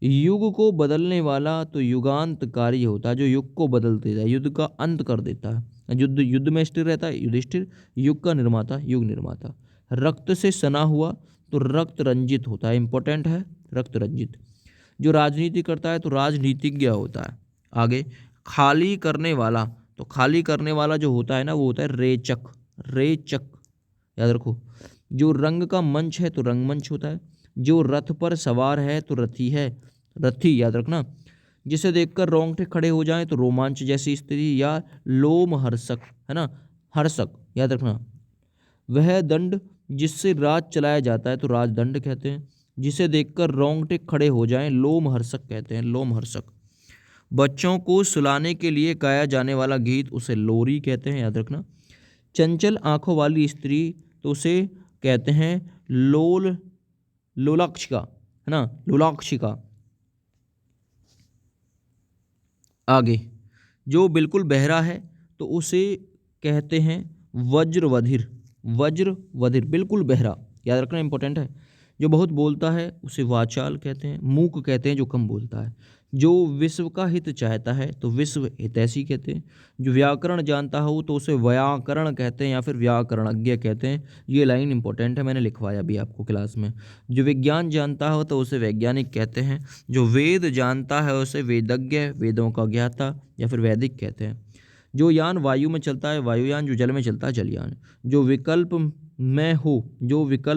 युग को बदलने वाला तो युगांतकारी होता है, जो युग को बदल देता है, युद्ध का अंत कर देता है। युद्ध में स्थिर रहता है युधिष्ठिर। युग का निर्माता युग निर्माता। रक्त से सना हुआ तो रक्त रंजित होता है, इंपॉर्टेंट है, रक्त रंजित। जो राजनीति करता है तो राजनीतिज्ञ होता है। आगे खाली करने वाला, तो खाली करने वाला जो होता है ना वो होता है रेचक, रेचक, याद रखो। जो रंग का मंच है तो रंगमंच होता है। जो रथ पर सवार है तो रथी है, रथी, याद रखना। जिसे देखकर रोंगटे खड़े हो जाएं तो रोमांच जैसी स्थिति या लोम हर्षक, है ना, हर्षक, याद रखना। वह दंड जिससे राज चलाया जाता है तो राजदंड कहते हैं। जिसे देखकर रोंगटे खड़े हो जाएं लोम हर्षक कहते हैं, लोम हर्षक। बच्चों को सुलाने के लिए गाया जाने वाला गीत उसे लोरी कहते हैं, याद रखना। चंचल आंखों वाली स्त्री तो उसे कहते हैं लोलाक्षिका, है ना, लोलाक्षिका। आगे जो बिल्कुल बहरा है तो उसे कहते हैं वज्रवधिर, वज्रवधिर, बिल्कुल बहरा, याद रखना, इंपॉर्टेंट है। जो बहुत बोलता है उसे वाचाल कहते हैं। मूक कहते हैं जो कम बोलता है। जो विश्व का हित चाहता है तो विश्व हितैषी कहते हैं। जो व्याकरण जानता हो तो उसे व्याकरण कहते हैं या फिर व्याकरणज्ञ कहते हैं। ये लाइन इंपॉर्टेंट है, मैंने लिखवाया भी आपको क्लास में। जो विज्ञान जानता हो तो उसे वैज्ञानिक कहते हैं। जो वेद जानता है उसे वेदज्ञ, वेदों का ज्ञाता या फिर वैदिक कहते हैं। जो यान वायु में चलता है वायुयान, जो जल में चलता है जलयान। जो विकल्प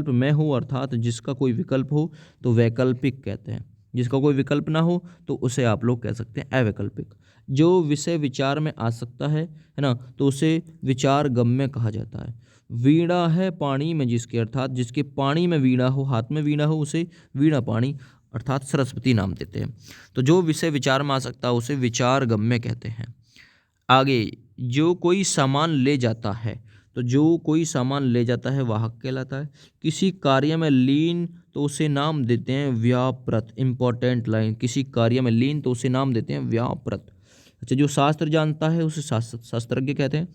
में हो अर्थात जिसका कोई विकल्प हो तो वैकल्पिक कहते हैं। जिसका कोई विकल्प ना हो तो उसे आप लोग कह सकते हैं अवैकल्पिक। जो विषय विचार में आ सकता है ना, तो उसे विचार गम्य कहा जाता है। वीणा है पानी में जिसके, अर्थात जिसके पानी में वीणा हो, हाथ में वीणा हो, उसे वीणा पाणी अर्थात सरस्वती नाम देते हैं। तो जो विषय विचार में आ सकता है उसे विचार गम्य कहते हैं। आगे, जो कोई सामान ले जाता है, तो जो कोई सामान ले जाता है वाहक कहलाता है। किसी कार्य में लीन तो उसे नाम देते हैं व्यापृत। इंपॉर्टेंट लाइन, किसी कार्य में लीन तो उसे नाम देते हैं व्यापृत। अच्छा, जो शास्त्र जानता है उसे शास्त्रज्ञ कहते हैं।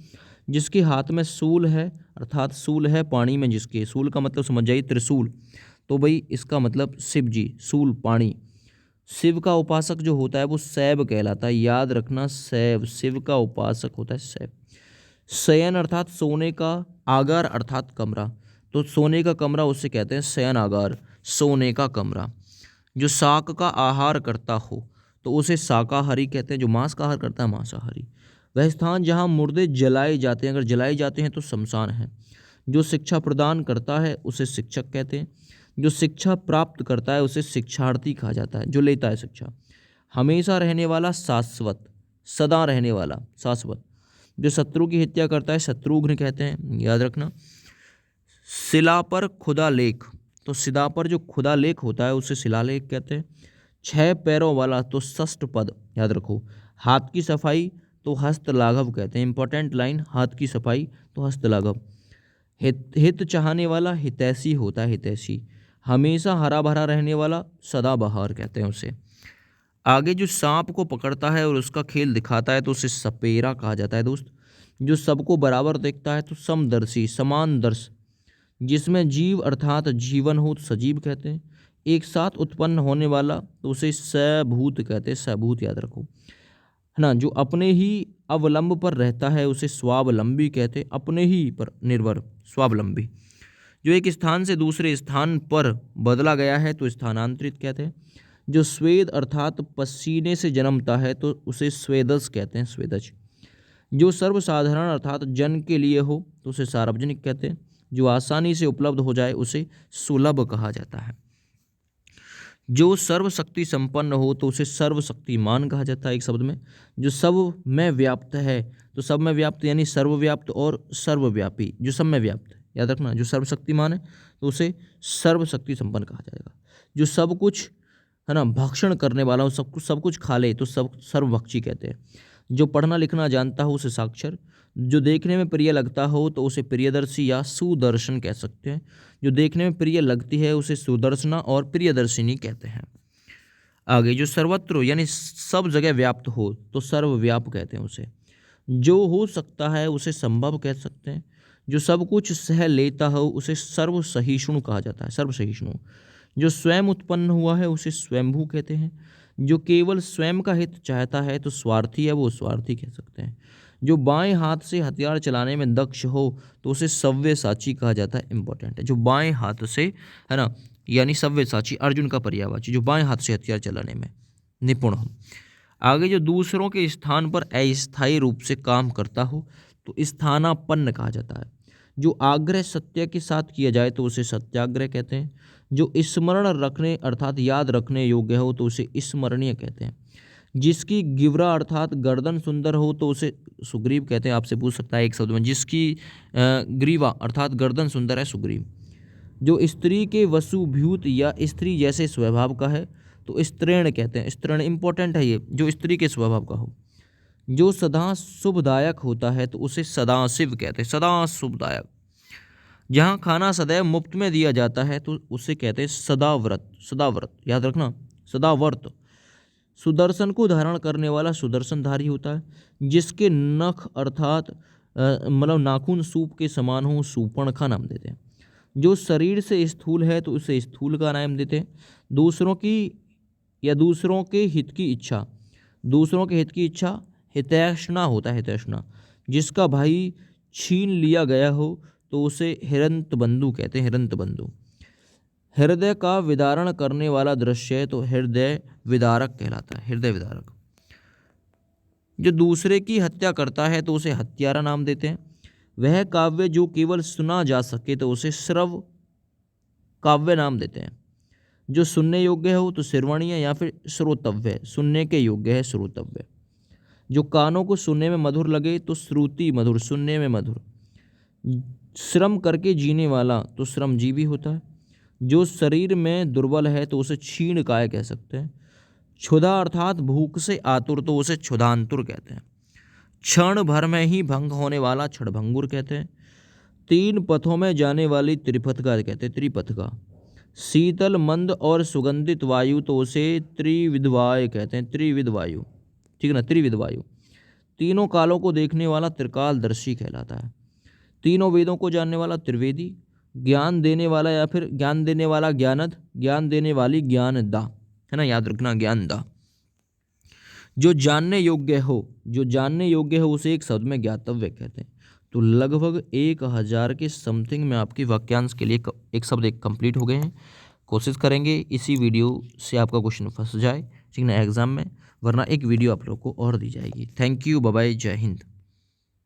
जिसके हाथ में सूल है, अर्थात सूल है पानी में जिसके, सूल का मतलब समझ जाइए त्रिशूल, तो भाई इसका मतलब शिव जी, सूल पानी। शिव का उपासक जो होता है वो शैव कहलाता है, याद रखना शैव, शिव का उपासक होता है शैव। शयन अर्थात सोने का, आगार अर्थात कमरा, तो सोने का कमरा उसे कहते हैं शयन आगार, सोने का कमरा। जो शाक का आहार करता हो तो उसे शाकाहारी कहते हैं। जो मांस का आहार करता है मांसाहारी। वह स्थान जहाँ मुर्दे जलाए जाते हैं, अगर जलाए जाते हैं तो शमशान है। जो शिक्षा प्रदान करता है उसे शिक्षक कहते हैं। जो शिक्षा प्राप्त करता है उसे शिक्षार्थी कहा जाता है, जो लेता है शिक्षा। हमेशा रहने वाला शाश्वत, सदा रहने वाला शाश्वत। जो शत्रु की हत्या करता है शत्रुघ्न कहते हैं, याद रखना। शिला पर खुदा लेख, तो शिला पर जो खुदा लेख होता है उसे शिलालेख कहते हैं। 6 पैरों वाला तो षष्ठ पद, याद रखो। हाथ की सफाई तो हस्तलाघव कहते हैं। इंपॉर्टेंट लाइन, हाथ की सफाई तो हस्तलाघव। हित चाहने वाला हितैषी होता है, हितैषी। हमेशा हरा भरा रहने वाला सदाबहार कहते हैं उसे। आगे, जो सांप को पकड़ता है और उसका खेल दिखाता है तो उसे सपेरा कहा जाता है दोस्त। जो सबको बराबर देखता है तो समदर्शी, समानदर्श। जिसमें जीव अर्थात जीवन हो तो सजीव कहते हैं। एक साथ उत्पन्न होने वाला तो उसे सभूत कहते हैं, सभूत याद रखो, है ना। जो अपने ही अवलंब पर रहता है उसे स्वावलंबी कहते हैं, अपने ही पर निर्भर, स्वावलंबी। जो एक स्थान से दूसरे स्थान पर बदला गया है तो स्थानांतरित कहते हैं। जो स्वेद अर्थात पसीने से जन्मता है तो उसे स्वेदज कहते हैं, स्वेदज। जो सर्वसाधारण अर्थात जन के लिए हो तो उसे सार्वजनिक कहते हैं। जो आसानी से उपलब्ध हो जाए उसे सुलभ कहा जाता है। जो सर्वशक्ति संपन्न हो तो उसे सर्वशक्तिमान कहा जाता है एक शब्द में। जो सब में व्याप्त है, तो सब में व्याप्त यानी सर्वव्याप्त और सर्वव्यापी, जो सब में व्याप्त है, याद रखना। जो सर्वशक्तिमान है तो उसे सर्वशक्ति संपन्न कहा जाएगा। जो सब कुछ, है ना, भक्षण करने वाला हो, सब कुछ खा ले तो सब सर्वभक्षी कहते हैं। जो पढ़ना लिखना जानता हो उसे साक्षर। जो देखने में प्रिय लगता हो तो उसे प्रियदर्शी या सुदर्शन कह सकते हैं। जो देखने में प्रिय लगती है उसे सुदर्शना और प्रियदर्शिनी कहते हैं। आगे, जो सर्वत्र यानी सब जगह व्याप्त हो तो सर्वव्याप कहते हैं उसे। जो हो सकता है उसे संभव कह सकते हैं। जो सब कुछ सह लेता हो उसे सर्वसहिष्णु कहा जाता है, सर्वसहिष्णु। जो स्वयं उत्पन्न हुआ है उसे स्वयंभू कहते हैं। जो केवल स्वयं का हित चाहता है तो स्वार्थी है, वो स्वार्थी कह सकते हैं। जो बाएं हाथ से हथियार चलाने में दक्ष हो तो उसे सव्यसाची कहा जाता है। इंपॉर्टेंट है, जो बाएं हाथ से, है ना, यानी सव्यसाची, अर्जुन का पर्यायवाची, जो बाएं हाथ से हथियार चलाने में निपुण हो। आगे, जो दूसरों के स्थान पर अस्थायी रूप से काम करता हो तो स्थानापन्न कहा जाता है। जो आग्रह सत्य के साथ किया जाए तो उसे सत्याग्रह कहते हैं। जो स्मरण रखने अर्थात याद रखने योग्य हो तो उसे स्मरणीय कहते हैं। जिसकी गिवरा अर्थात गर्दन सुंदर हो तो उसे सुग्रीव कहते हैं। आपसे पूछ सकता है एक शब्द में, जिसकी ग्रीवा अर्थात गर्दन सुंदर है, सुग्रीव। जो स्त्री के वसुभूत या स्त्री जैसे स्वभाव का है तो स्त्रीण कहते हैं, स्त्रीण इंपॉर्टेंट है ये, जो स्त्री के स्वभाव का हो। जो सदा शुभदायक होता है तो उसे सदाशिव कहते हैं, सदा शुभदायक। जहाँ खाना सदैव मुफ्त में दिया जाता है तो उसे कहते हैं सदाव्रत, सदाव्रत याद रखना, सदाव्रत। सुदर्शन को धारण करने वाला सुदर्शनधारी होता है। जिसके नख अर्थात मतलब नाखून सूप के समान हो, सूर्पणखा नाम देते हैं। जो शरीर से स्थूल है तो उसे स्थूल का नाम देते हैं। दूसरों की या दूसरों के हित की इच्छा। दूसरों के हित की इच्छा हितैषणा होता है, हितैषणा। जिसका भाई छीन लिया गया हो तो उसे हिरंत बंधु कहते हैं, हिरंत बंधु। हृदय का विदारण करने वाला दृश्य है तो हृदय विदारक कहलाता है, हृदय विदारक। जो दूसरे की हत्या करता है तो उसे हत्यारा नाम देते हैं। वह काव्य जो केवल सुना जा सके तो उसे श्रव काव्य नाम देते हैं। जो सुनने योग्य हो तो श्रवणीय या फिर श्रोतव्य, सुनने के योग्य है श्रोतव्य। जो कानों को सुनने में मधुर लगे तो श्रुति मधुर, सुनने में मधुर। श्रम करके जीने वाला तो श्रमजीवी होता है। जो शरीर में दुर्बल है तो उसे क्षीण काय कह सकते हैं। क्षुधा अर्थात भूख से आतुर तो उसे क्षुधांतुर कहते हैं। क्षण भर में ही भंग होने वाला क्षणभंगुर कहते हैं। तीन पथों में जाने वाली त्रिपथका कहते हैं, त्रिपथका। शीतल मंद और सुगंधित वायु तो उसे त्रिविधवाय कहते हैं, त्रिविध वायु, ठीक है ना, त्रिविध वायु। तीनों कालों को देखने वाला त्रिकालदर्शी कहलाता है। तीनों वेदों को जानने वाला त्रिवेदी। ज्ञान देने वाला या फिर ज्ञान देने वाला ज्ञानद, ज्ञान देने वाली ज्ञानदा, है ना, याद रखना ज्ञानदा। जो जानने योग्य हो, जो जानने योग्य हो उसे एक शब्द में ज्ञातव्य कहते हैं। तो लगभग 1000 के समथिंग में आपके वाक्यांश के लिए एक शब्द एक कंप्लीट हो गए हैं। कोशिश करेंगे इसी वीडियो से आपका क्वेश्चन फंस जाए, ठीक ना, एग्जाम में, वरना एक वीडियो आप लोग को और दी जाएगी। थैंक यू, बाय बाय, जय हिंद।